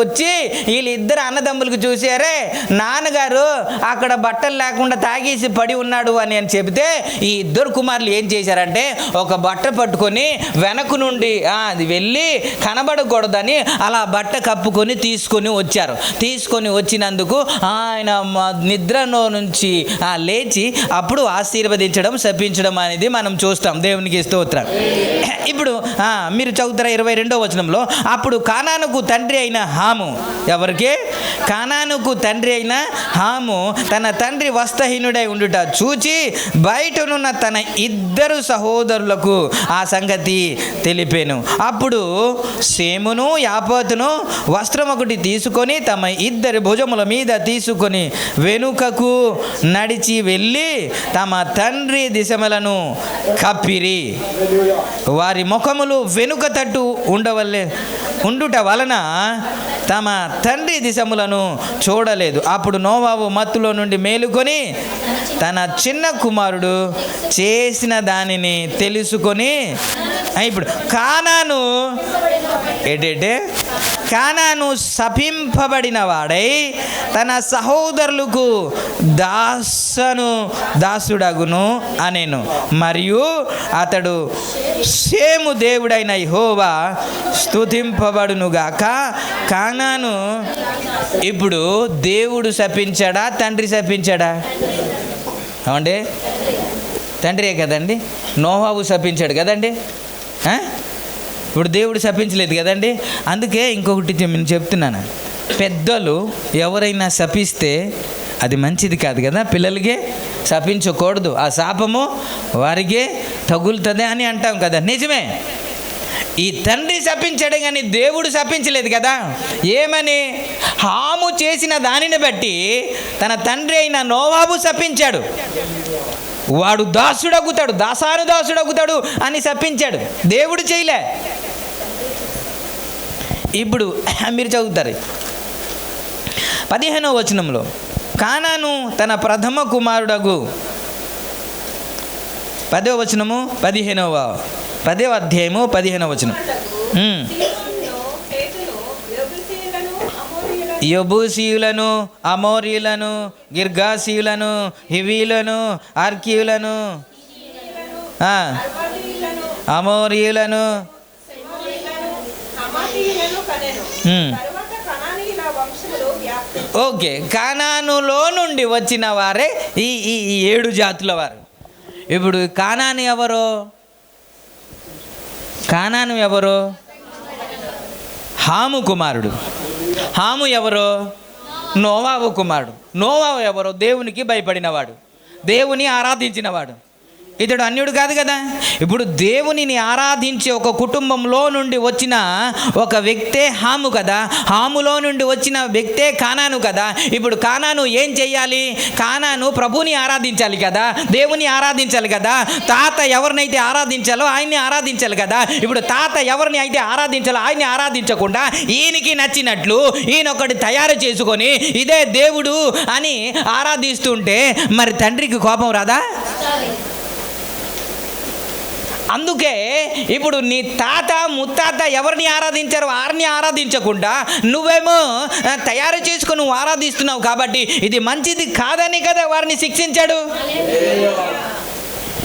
S1: వచ్చి వీళ్ళిద్దరు అన్నదమ్ములకు చూసారే, నాన్నగారు అక్కడ బట్టలు లేకుండా తాగేసి పడి ఉన్నాడు అని చెబితే ఈ ఇద్దరు కుమారులు ఏం చేశారంటే ఒక బట్ట పట్టుకొని వెనక నుండి అది వెళ్ళి కనబడకూడదని అలా బట్ట కప్పుకొని తీసుకొని వచ్చినందుకు ఆయన నిద్రలో నుంచి లేచి అప్పుడు ఆశీర్వదించడం, శపించడం అనేది మనం చూస్తాం. దేవునికి స్తోత్రం. ఇప్పుడు మీరు చదువుతారా 22వ వచనంలో, అప్పుడు కానానుకు తండ్రి అయిన హాము, ఎవరికి? కానానుకు తండ్రి అయిన హాము తన తండ్రి వస్త్రహీనుడై ఉండుట చూచి బయటనున్న తన ఇద్దరు సహోదరులకు ఆ సంగతి తెలిపాను. అప్పుడు సేమును యాపతును వస్త్రం ఒకటి తీసుకొని తమ ఇద్దరి భుజముల మీద తీసుకొని వెనుకకు నడిచి వెళ్ళి తమ తండ్రి దిశములను కప్పిరి. వారి ముఖములు వెనుక తట్టు ఉండుట వలన తమ తండ్రి దిశములను చూడలేదు. అప్పుడు నోవాహు మత్తులో నుండి మేలుకొని తన చిన్న కుమారుడు చేసిన దానిని తెలుసుకొని, ఇప్పుడు కానాను శపింపబడిన వాడై తన సహోదరులకు దాసుడగును అనేను. మరియు అతడు సేము దేవుడైన యెహోవా స్తుతింపబడునుగాక. కానాను ఇప్పుడు దేవుడు శపించాడా, తండ్రి శపించాడా? ఏమండి? తండ్రియే కదండి. నోవాహు శపించాడు కదండి. ఇప్పుడు దేవుడు శపించలేదు కదండి. అందుకే ఇంకొకటి నేను చెప్తున్నాను, పెద్దలు ఎవరైనా శపిస్తే అది మంచిది కాదు కదా. పిల్లలకే శపించకూడదు, ఆ శాపము వారికే తగులుతుంది అని అంటాం కదా. నిజమే, ఈ తండ్రి శపించాడు కానీ దేవుడు శపించలేదు కదా. ఏమని? హాము చేసిన దానిని బట్టి తన తండ్రి అయిన నోవాహు శపించాడు. వాడు దాసానుదాసుడగుతాడు అని శపించాడు. దేవుడు చేయలే. ఇప్పుడు మీరు చదువుతారు 15వ వచనంలో, కానాను తన ప్రథమ కుమారుడగు 10వ వచనము 10వ అధ్యాయము 15వ వచనం. యెబూసీయులను, అమోరీయులను, గిర్గాసీయులను, హివీలను, అర్కీయులను, అమోరీయులను, ఓకే, కానానులో నుండి వచ్చిన వారే ఈ 7 జాతుల వారు. ఇప్పుడు కానాను ఎవరు? హాము కుమారుడు. హాము ఎవరు? నోవాహు కుమారుడు. నోవాహు ఎవరు? దేవునికి భయపడినవాడు, దేవుని ఆరాధించినవాడు. ఇతడు అన్యుడు కాదు కదా. ఇప్పుడు దేవునిని ఆరాధించే ఒక కుటుంబంలో నుండి వచ్చిన ఒక వ్యక్తే హాము కదా. హాములో నుండి వచ్చిన వ్యక్తే కానాను కదా. ఇప్పుడు కానాను ఏం చెయ్యాలి? కానాను ప్రభుని ఆరాధించాలి కదా, దేవుని ఆరాధించాలి కదా. తాత ఎవరినైతే ఆరాధించాలో ఆయన్ని ఆరాధించాలి కదా. ఇప్పుడు తాత ఎవరిని అయితే ఆరాధించాలో ఆయన్ని ఆరాధించకుండా ఈయనకి నచ్చినట్లు ఈయనొకటి తయారు చేసుకొని ఇదే దేవుడు అని ఆరాధిస్తుంటే మరి తండ్రికి కోపం రాదా? అందుకే ఇప్పుడు నీ తాత ముత్తాత ఎవరిని ఆరాధించారో వారిని ఆరాధించకుండా నువ్వేమో తయారు చేసుకొని నువ్వు ఆరాధిస్తున్నావు కాబట్టి ఇది మంచిది కాదని కదా వారిని శిక్షించాడు.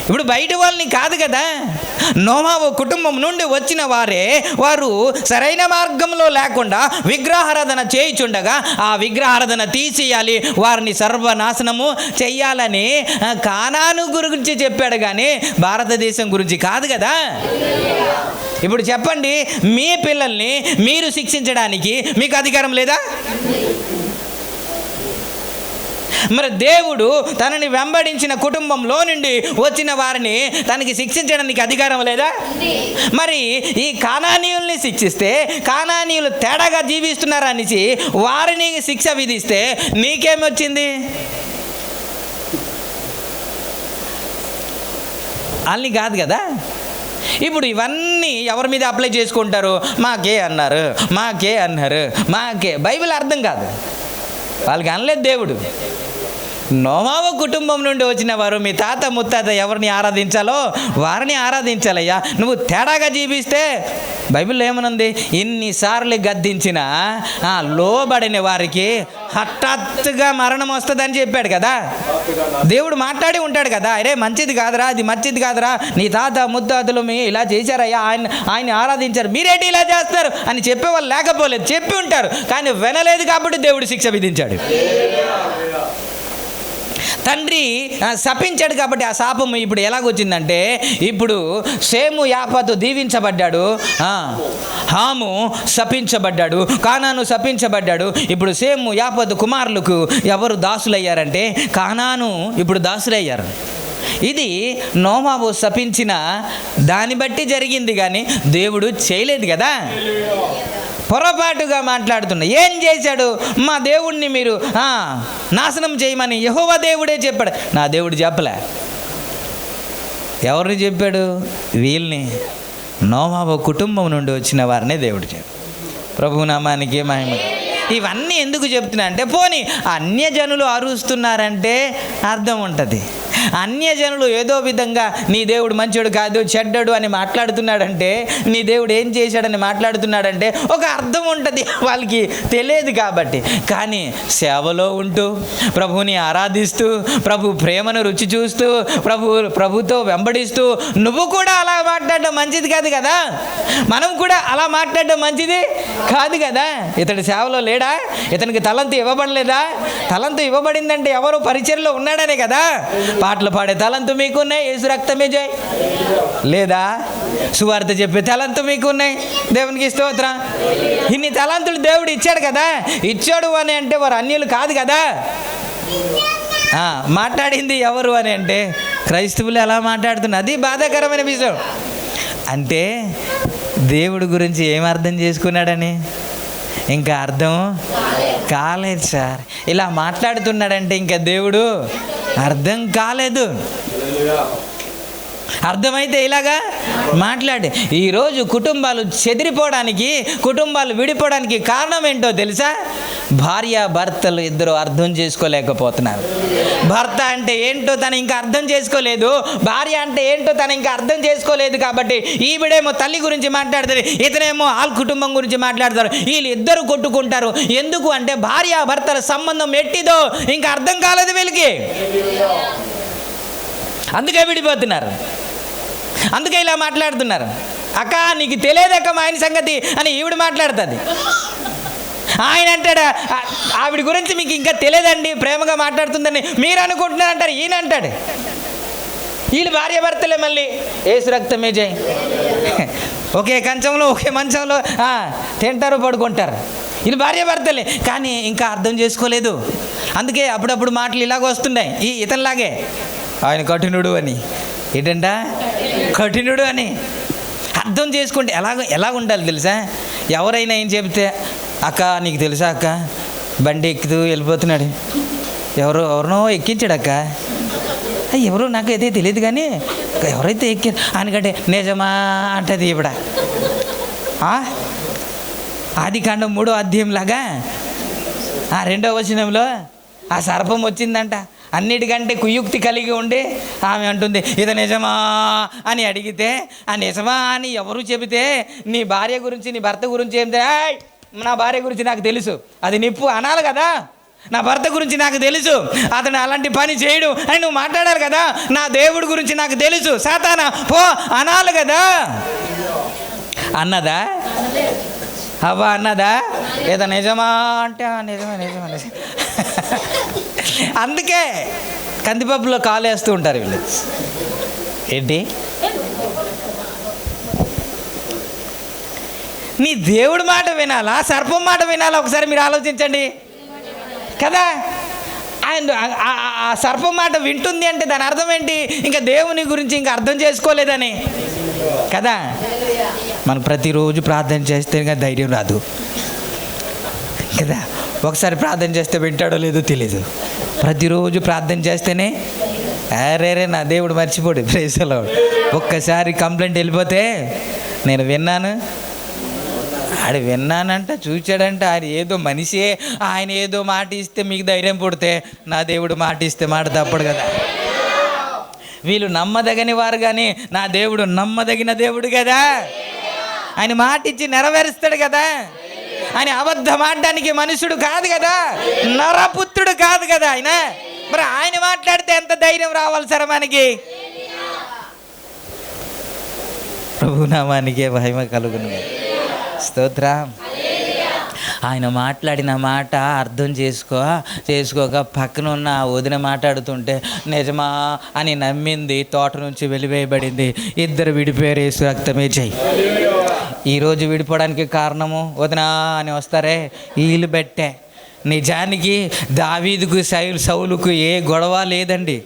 S1: ఇప్పుడు బయట వాళ్ళని కాదు కదా, నోవాహు కుటుంబం నుండి వచ్చిన వారు సరైన మార్గంలో లేకుండా విగ్రహారాధన చేయుచుండగా ఆ విగ్రహారాధన తీసేయాలి, వారిని సర్వనాశనము చెయ్యాలని కానాను గురించి చెప్పాడు కానీ భారతదేశం గురించి కాదు కదా. ఇప్పుడు చెప్పండి, మీ పిల్లల్ని మీరు శిక్షించడానికి మీకు అధికారం లేదా? మరి దేవుడు తనని వెంబడించిన కుటుంబంలో నుండి వచ్చిన వారిని తనకి శిక్షించడానికి అధికారం లేదా? మరి ఈ కానానీయుల్ని శిక్షిస్తే, కానానీయులు తేడాగా జీవిస్తున్నారనిసి వారిని శిక్ష విధిస్తే నీకేమొచ్చింది? వాళ్ళని కాదు కదా. ఇప్పుడు ఇవన్నీ ఎవరి మీద అప్లై చేసుకుంటారు? మాకే అన్నారు. బైబిల్ అర్థం కాదు, వాళ్ళకి అనలేదు దేవుడు. నోవాహు కుటుంబం నుండి వచ్చిన వారు మీ తాత ముత్తాత ఎవరిని ఆరాధించాలో వారిని ఆరాధించాలయ్యా. నువ్వు తేడాగా జీవిస్తే బైబిల్లో ఏమనుంది? ఇన్నిసార్లు గద్దించిన లోబడిన వారికి హఠాత్తుగా మరణం వస్తుందని చెప్పాడు కదా. దేవుడు మాట్లాడి ఉంటాడు కదా, అరే మంచిది కాదురా, అది మంచిది కాదురా, నీ తాత ముత్తాతలు మీ ఇలా చేశారయ్యా, ఆయన ఆరాధించారు, మీరేంటి ఇలా చేస్తారు అని చెప్పేవాళ్ళు లేకపోలేదు, చెప్పి ఉంటారు కానీ వినలేదు కాబట్టి దేవుడు శిక్ష విధించాడు. తండ్రి శపించాడు కాబట్టి ఆ శాపం ఇప్పుడు ఎలాగొచ్చిందంటే, ఇప్పుడు షేము యాపతు దీవించబడ్డాడు, హాము శపించబడ్డాడు, కానాను శపించబడ్డాడు. ఇప్పుడు షేము యాపతు కుమారులకు ఎవరు దాసులయ్యారంటే కానాను ఇప్పుడు దాసులయ్యారు. ఇది నోవాహు శపించిన దాన్ని బట్టి జరిగింది కానీ దేవుడు చేయలేదు కదా. పొరపాటుగా మాట్లాడుతున్నా. ఏం చేశాడు? మా దేవుణ్ణి మీరు నాశనం చేయమని యెహోవా దేవుడే చెప్పాడు. నా దేవుడు చెప్పలే. ఎవరిని చెప్పాడు? వీళ్ళని, నోవాహు కుటుంబం నుండి వచ్చిన వారినే దేవుడు చెప్పాడు. ప్రభు నామానికి మహిమ. ఇవన్నీ ఎందుకు చెప్తున్నా అంటే, పోనీ అన్యజనులు అరుస్తున్నారంటే అర్థం ఉంటుంది. అన్యజనులు ఏదో విధంగా నీ దేవుడు మంచోడు కాదు చెడ్డడు అని మాట్లాడుతున్నాడంటే, నీ దేవుడు ఏం చేశాడని మాట్లాడుతున్నాడంటే ఒక అర్థం ఉంటుంది, వాళ్ళకి తెలియదు కాబట్టి. కానీ సేవలో ఉంటూ, ప్రభుని ఆరాధిస్తూ, ప్రభు ప్రేమను రుచి చూస్తూ, ప్రభుతో వెంబడిస్తూ నువ్వు కూడా అలా మాట్లాడడం మంచిది కాదు కదా. మనం కూడా అలా మాట్లాడడం మంచిది కాదు కదా. ఇతడి సేవలో లేడా? ఇతనికి తలంతు ఇవ్వబడలేదా? తలంతు ఇవ్వబడిందంటే ఎవరు పరిచర్లో ఉన్నాడనే కదా. పాటలు పాడే తలంతు మీకున్నాయి, యేసు రక్తమే జై లేదా? సువార్త చెప్పే తలంతు మీకున్నాయి, దేవునికి స్తోత్రం. ఇన్ని తలంతులు దేవుడు ఇచ్చాడు కదా. ఇచ్చాడు అని అంటే వారు అన్యులు కాదు కదా. మాట్లాడింది ఎవరు అని అంటే క్రైస్తవులు ఎలా మాట్లాడుతున్నారు, అది బాధాకరమైన విషయం. అంటే దేవుడి గురించి ఏం అర్థం చేసుకున్నాడని ఇంకా అర్థం కాలేదు సార్. ఇలా మాట్లాడుతున్నాడంటే ఇంకా దేవుడు అర్థం కాలేదు. అర్థమైతే ఇలాగా మాట్లాడే. ఈరోజు కుటుంబాలు చెదిరిపోవడానికి, కుటుంబాలు విడిపోవడానికి కారణం ఏంటో తెలుసా? భార్య భర్తలు ఇద్దరు అర్థం చేసుకోలేకపోతున్నారు. భర్త అంటే ఏంటో తను ఇంకా అర్థం చేసుకోలేదు, భార్య అంటే ఏంటో తను ఇంకా అర్థం చేసుకోలేదు. కాబట్టి ఈవిడేమో తల్లి గురించి మాట్లాడతారు, ఇతనేమో వాళ్ళ కుటుంబం గురించి మాట్లాడతారు. వీళ్ళు ఇద్దరు కొట్టుకుంటారు. ఎందుకు అంటే భార్య భర్తల సంబంధం ఎట్టిదో ఇంకా అర్థం కాలేదు వీళ్ళకి. అందుకే విడిపోతున్నారు, అందుకే ఇలా మాట్లాడుతున్నారు. అక్క నీకు తెలియదక్క మా ఆయన సంగతి అని ఈవిడ మాట్లాడుతుంది. ఆయన అంటాడు ఆవిడ గురించి మీకు ఇంకా తెలియదండి, ప్రేమగా మాట్లాడుతుందని మీరు అనుకుంటున్నారంటారు. ఈయన అంటాడు వీళ్ళు భార్య భర్తలే, మళ్ళీ యేసు రక్తమే జై. ఒకే కంచంలో ఒకే మంచంలో తింటారు పడుకుంటారు. వీళ్ళు భార్య భర్తలే కానీ ఇంకా అర్థం చేసుకోలేదు. అందుకే అప్పుడప్పుడు మాటలు ఇలాగ వస్తున్నాయి ఇతనిలాగే. ఆయన కఠినుడు అని, ఏంటంట కఠినుడు అని అర్థం చేసుకుంటే ఎలా ఉండాలి తెలుసా? ఎవరైనా ఏం చెబితే, అక్క నీకు తెలుసా అక్క బండి ఎక్కుతూ వెళ్ళిపోతున్నాడు, ఎవరినో ఎక్కించాడు అక్క, ఎవరో నాకు అయితే తెలియదు కానీ ఎవరైతే ఎక్కారు ఆయనకంటే నిజమా అంటది ఇవిడ. ఆదికాండం 3వ అధ్యాయంలాగా 2వ వచనంలో ఆ సర్పం వచ్చిందంట. అన్నిటికంటే కుయుక్తి కలిగి ఉండి ఆమె అంటుంది ఇది నిజమా అని అడిగితే, ఆ నిజమా అని ఎవరు చెబితే నీ భార్య గురించి నీ భర్త గురించి ఏమిటే, నా భార్య గురించి నాకు తెలుసు అది నిప్పు అనాలి కదా. నా భర్త గురించి నాకు తెలుసు, అతను అలాంటి పని చేయడు అని నువ్వు మాట్లాడాలి కదా. నా దేవుడి గురించి నాకు తెలుసు, సాతానా పో అనాలి కదా. అన్నదా? అవ్వ అన్నదా? ఏదో నిజమా అంటే నిజమే నిజమే నిజం. అందుకే కందిపప్పులో కాలు వేస్తూ ఉంటారు వీళ్ళు. ఏంటి? నీ దేవుడి మాట వినాలా, సర్పం మాట వినాలా? ఒకసారి మీరు ఆలోచించండి కదా. అండ్ ఆ సర్పం మాట వింటుంది అంటే దాని అర్థం ఏంటి? ఇంకా దేవుని గురించి ఇంకా అర్థం చేసుకోలేదని కదా. మనం ప్రతిరోజు ప్రార్థన చేస్తే ఇంకా ధైర్యం రాదు కదా. ఒకసారి ప్రార్థన చేస్తే వింటాడో లేదో తెలీదు. ప్రతిరోజు ప్రార్థన చేస్తేనే అరేరే నా దేవుడు మర్చిపోడు. ప్రైజ్లో ఒక్కసారి కంప్లైంట్ వెళ్ళిపోతే నేను విన్నాను, ఆడు విన్నానంట, చూచాడంట, ఆయన ఏదో మనిషే, ఆయన ఏదో మాట ఇస్తే మీకు ధైర్యం పుడితే నా దేవుడు మాట ఇస్తే మాట తప్పడు కదా. వీళ్ళు నమ్మదగని వారు కానీ నా దేవుడు నమ్మదగిన దేవుడు కదా. ఆయన మాట ఇచ్చి నెరవేరుస్తాడు కదా. ఆయన అబద్ధం ఆడడానికి మనుషుడు కాదు కదా, నరపుత్రుడు కాదు కదా ఆయన. మరి ఆయన మాట్లాడితే ఎంత ధైర్యం రావాలి సార్ మనకి? ప్రభునామానికే మహిమ కలుగును. స్తోత్రం. ఆయన మాట్లాడిన మాట అర్థం చేసుకోక పక్కన ఉన్న వదిన మాట్లాడుతుంటే నిజమా అని నమ్మింది, తోట నుంచి వెలివేయబడింది. ఇద్దరు విడిపోయారు. యేసు రక్తమే చెయ్యి. ఈరోజు విడిపోవడానికి కారణము వదినా అని వస్తారే వీళ్ళు బెట్టే. నిజానికి దావీదుకు సౌలుకు ఏ గొడవ లేదండి,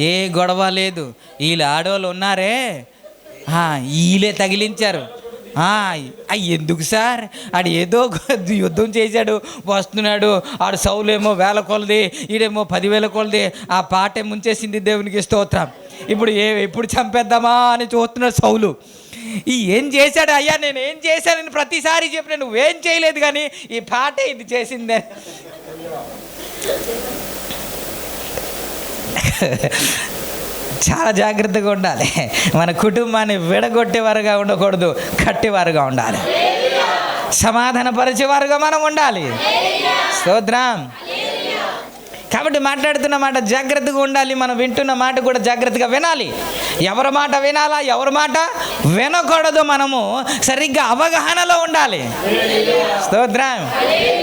S1: ఏ గొడవ లేదు. వీళ్ళు ఆడవాళ్ళు ఉన్నారే వీళ్ళే తగిలించారు. ఎందుకు సార్? ఆడు ఏదో యుద్ధం చేశాడు, వస్తున్నాడు. ఆడు సౌలేమో 1000 కొలది, ఈడేమో 10,000 కొలది. ఆ పాటే ముంచేసింది. దేవునికి స్తోత్రం. ఎప్పుడు చంపేద్దామా అని చూస్తున్నాడు సౌలు. ఏం చేశాడు? అయ్యా నేను ఏం చేశానని ప్రతిసారి చెప్పిన, నువ్వేం చేయలేదు కానీ ఈ పాటే ఇది చేసిందే. చాలా జాగ్రత్తగా ఉండాలి. మన కుటుంబాన్ని విడగొట్టేవారుగా ఉండకూడదు, కట్టేవారుగా ఉండాలి. సమాధానపరిచేవారుగా మనం ఉండాలి. స్తోత్రం. కాబట్టి మాట్లాడుతున్న మాట జాగ్రత్తగా ఉండాలి. మనం వింటున్న మాట కూడా జాగ్రత్తగా వినాలి. ఎవరి మాట వినాలా, ఎవరి మాట వినకూడదు. మనము సరిగ్గా అవగాహనలో ఉండాలి. స్తోత్రం.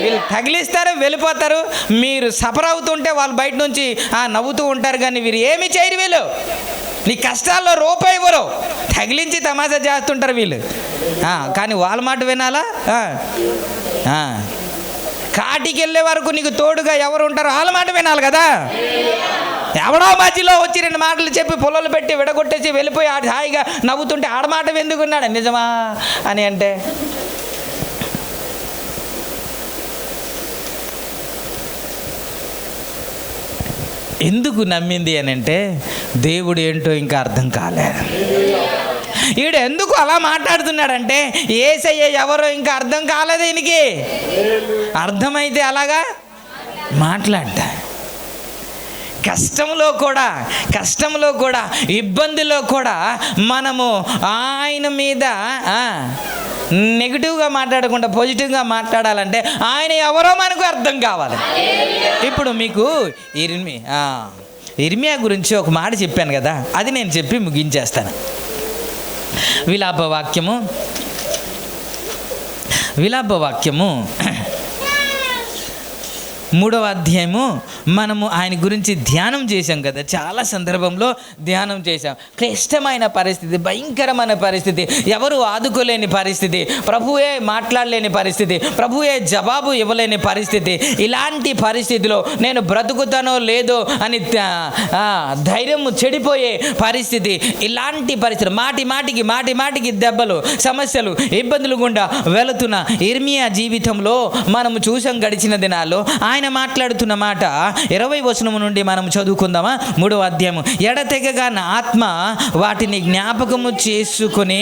S1: వీళ్ళు తగిలిస్తారు, వెళ్ళిపోతారు. మీరు సఫర్ అవుతుంటే వాళ్ళు బయట నుంచి నవ్వుతూ ఉంటారు, కానీ వీరు ఏమి చేయరు. వీళ్ళు నీ కష్టాల్లో రూపాయి ఇవ్వరు, తగిలించి తమాషా చేస్తుంటారు వీళ్ళు. కానీ వాళ్ళ మాట వినాలా? కాటికి వెళ్ళే వరకు నీకు తోడుగా ఎవరు ఉంటారో వాళ్ళ మాట వినాలి కదా. ఎవడో మధ్యలో వచ్చి 2 మాటలు చెప్పి పొలాలు పెట్టి విడగొట్టేసి వెళ్ళిపోయి హాయిగా నవ్వుతుంటే ఆడమాట ఎందుకున్నాడు నిజమా అని అంటే ఎందుకు నమ్మింది అని అంటే దేవుడు ఏంటో ఇంకా అర్థం కాలేదు. ఈడు ఎందుకు అలా మాట్లాడుతున్నాడంటే యేసయ్య ఎవరో ఇంకా అర్థం కాలేదు ఈయనకి. అర్థమైతే అలాగా మాట్లాడ్డా. కష్టంలో కూడా ఇబ్బందిలో కూడా మనము ఆయన మీద నెగిటివ్గా మాట్లాడకుండా పాజిటివ్గా మాట్లాడాలంటే ఆయన ఎవరో మనకు అర్థం కావాలి. ఇప్పుడు మీకు ఇర్మియా గురించి ఒక మాట చెప్పాను కదా, అది నేను చెప్పి ముగించేస్తాను. విలాపవాక్యము 3వ అధ్యాయము మనము ఆయన గురించి ధ్యానం చేశాం కదా. చాలా సందర్భంలో ధ్యానం చేశాం. క్లిష్టమైన పరిస్థితి, భయంకరమైన పరిస్థితి, ఎవరు ఆదుకోలేని పరిస్థితి, ప్రభువే మాట్లాడలేని పరిస్థితి, ప్రభువే జవాబు ఇవ్వలేని పరిస్థితి. ఇలాంటి పరిస్థితిలో నేను బ్రతుకుతానో లేదో అని ధైర్యం చెడిపోయే పరిస్థితి. ఇలాంటి పరిస్థితి మాటి మాటికి దెబ్బలు, సమస్యలు, ఇబ్బందులు గుండా వెళుతున్న ఇర్మియా జీవితంలో మనము చూసాం గడిచిన దినాల్లో. ఆయన మాట్లాడుతున్న మాట 20వ వచనం నుండి మనం చదువుకుందామా. 3వ అధ్యాయము. ఎడతెగగా నా ఆత్మ వాటిని జ్ఞాపకము చేసుకుని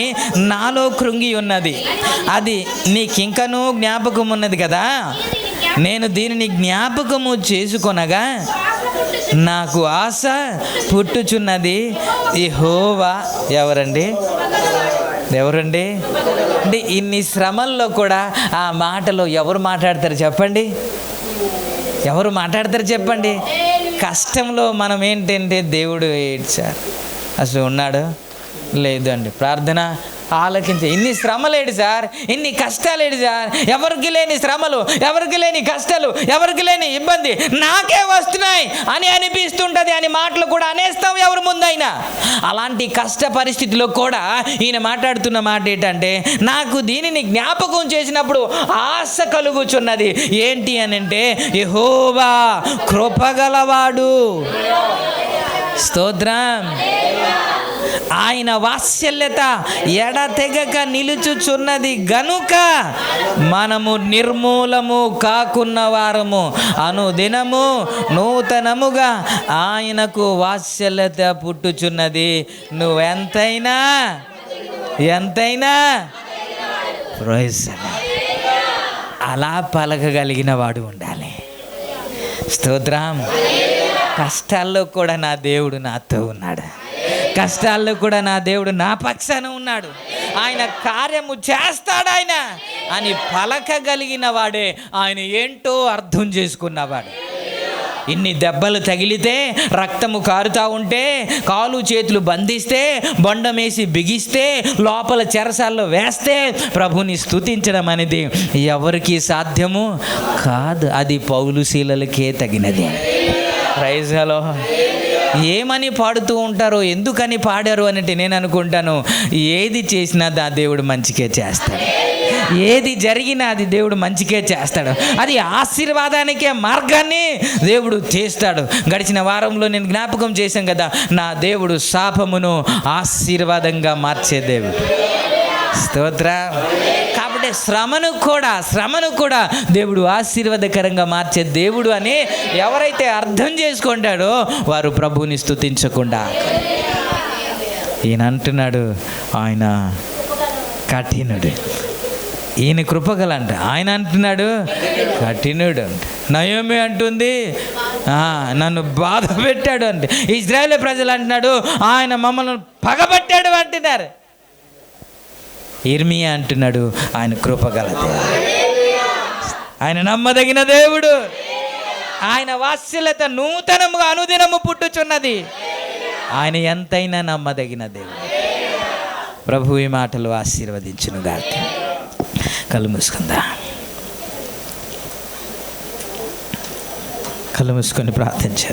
S1: నాలో కృంగి ఉన్నది. అది నీకింకనూ జ్ఞాపకం ఉన్నది కదా. నేను దీనిని జ్ఞాపకము చేసుకొనగా నాకు ఆశ పుట్టుచున్నది. యెహోవా ఎవరండి అంటే ఇన్ని శ్రమల్లో కూడా ఆ మాటలో ఎవరు మాట్లాడతారు చెప్పండి? ఎవరు మాట్లాడతారు చెప్పండి? కష్టంలో మనం ఏంటంటే దేవుడు ఏడ్చారు, అసలు ఉన్నాడు లేదు అండి. ప్రార్థన ఆలకించే, ఇన్ని శ్రమలేడు సార్, ఇన్ని కష్టాలేడు సార్, ఎవరికి లేని శ్రమలు, ఎవరికి లేని కష్టాలు, ఎవరికి లేని ఇబ్బంది నాకే వస్తున్నాయి అని అనిపిస్తుంటుంది అని మాటలు కూడా అనేస్తాం ఎవరి ముందైనా. అలాంటి కష్ట పరిస్థితిలో కూడా ఈయన మాట్లాడుతున్న మాట ఏంటంటే, నాకు దీనిని జ్ఞాపకం చేసినప్పుడు ఆశ కలుగుచున్నది. ఏంటి అని అంటే, యెహోవా కృపగలవాడు, స్తోత్రం, ఆయన వాత్సల్యత ఎడతెగక నిలుచుచున్నది గనుక మనము నిర్మూలము కాకున్న వారము అనుదినము నూతనముగా ఆయనకు వాత్సల్యత పుట్టుచున్నది. నువ్వెంతైనా ప్రైజ్ అలా పలకగలిగిన వాడు ఉండాలి. స్తోత్రం. కష్టాల్లో కూడా నా దేవుడు నాతో ఉన్నాడు, కష్టాల్లో కూడా నా దేవుడు నా పక్షాన ఉన్నాడు, ఆయన కార్యము చేస్తాడు ఆయన అని పలకగలిగిన వాడే ఆయన ఏంటో అర్థం చేసుకున్నవాడు. ఇన్ని దెబ్బలు తగిలితే, రక్తము కారుతూ ఉంటే, కాలు చేతులు బంధిస్తే, బొండమేసి బిగిస్తే, లోపల చెరసాల్లో వేస్తే ప్రభుని స్తుతించడం అనేది ఎవరికి సాధ్యము కాదు. అది పౌలు శీలలకే తగినది. Praise hello. ఏమని పాడుతూ ఉంటారో, ఎందుకని పాడారు అంటే నేను అనుకుంటాను, ఏది చేసినా దా దేవుడు మంచికే చేస్తాడు, ఏది జరిగినా అది దేవుడు మంచికే చేస్తాడు, అది ఆశీర్వాదానికే మార్గాన్ని దేవుడు చేస్తాడు. గడిచిన వారంలో నేను జ్ఞాపకం చేశాం కదా, నా దేవుడు శాపమును ఆశీర్వాదంగా మార్చే దేవుడు. స్తోత్రం. కాబట్టి శ్రమను కూడా దేవుడు ఆశీర్వాదకరంగా మార్చే దేవుడు అని ఎవరైతే అర్థం చేసుకుంటాడో వారు ప్రభువుని స్తుతించకుండా. ఈయన అంటున్నాడు, ఆయన కఠినుడు, ఈయన కృపగలంట. ఆయన అంటున్నాడు కఠినుడు అంట. నయోమి అంటుంది నన్ను బాధ పెట్టాడు అంటే. ఇశ్రాయేలు ప్రజలు అంటున్నాడు ఆయన మమ్మల్ని పగబట్టాడు అంటున్నారు. ఇర్మియా అంటున్నాడు ఆయన కృపగల దేవుడు, ఆయన నమ్మదగిన దేవుడు, ఆయన వాత్సల్యత నూతనముగా అనుదినము పుట్టుచున్నది, ఆయన ఎంతైనా నమ్మదగిన దేవుడు. ప్రభు ఈ మాటలు ఆశీర్వదించును గాక. కళ్ళు మూసుకుందా, కళ్ళు మూసుకొని ప్రార్థించారు.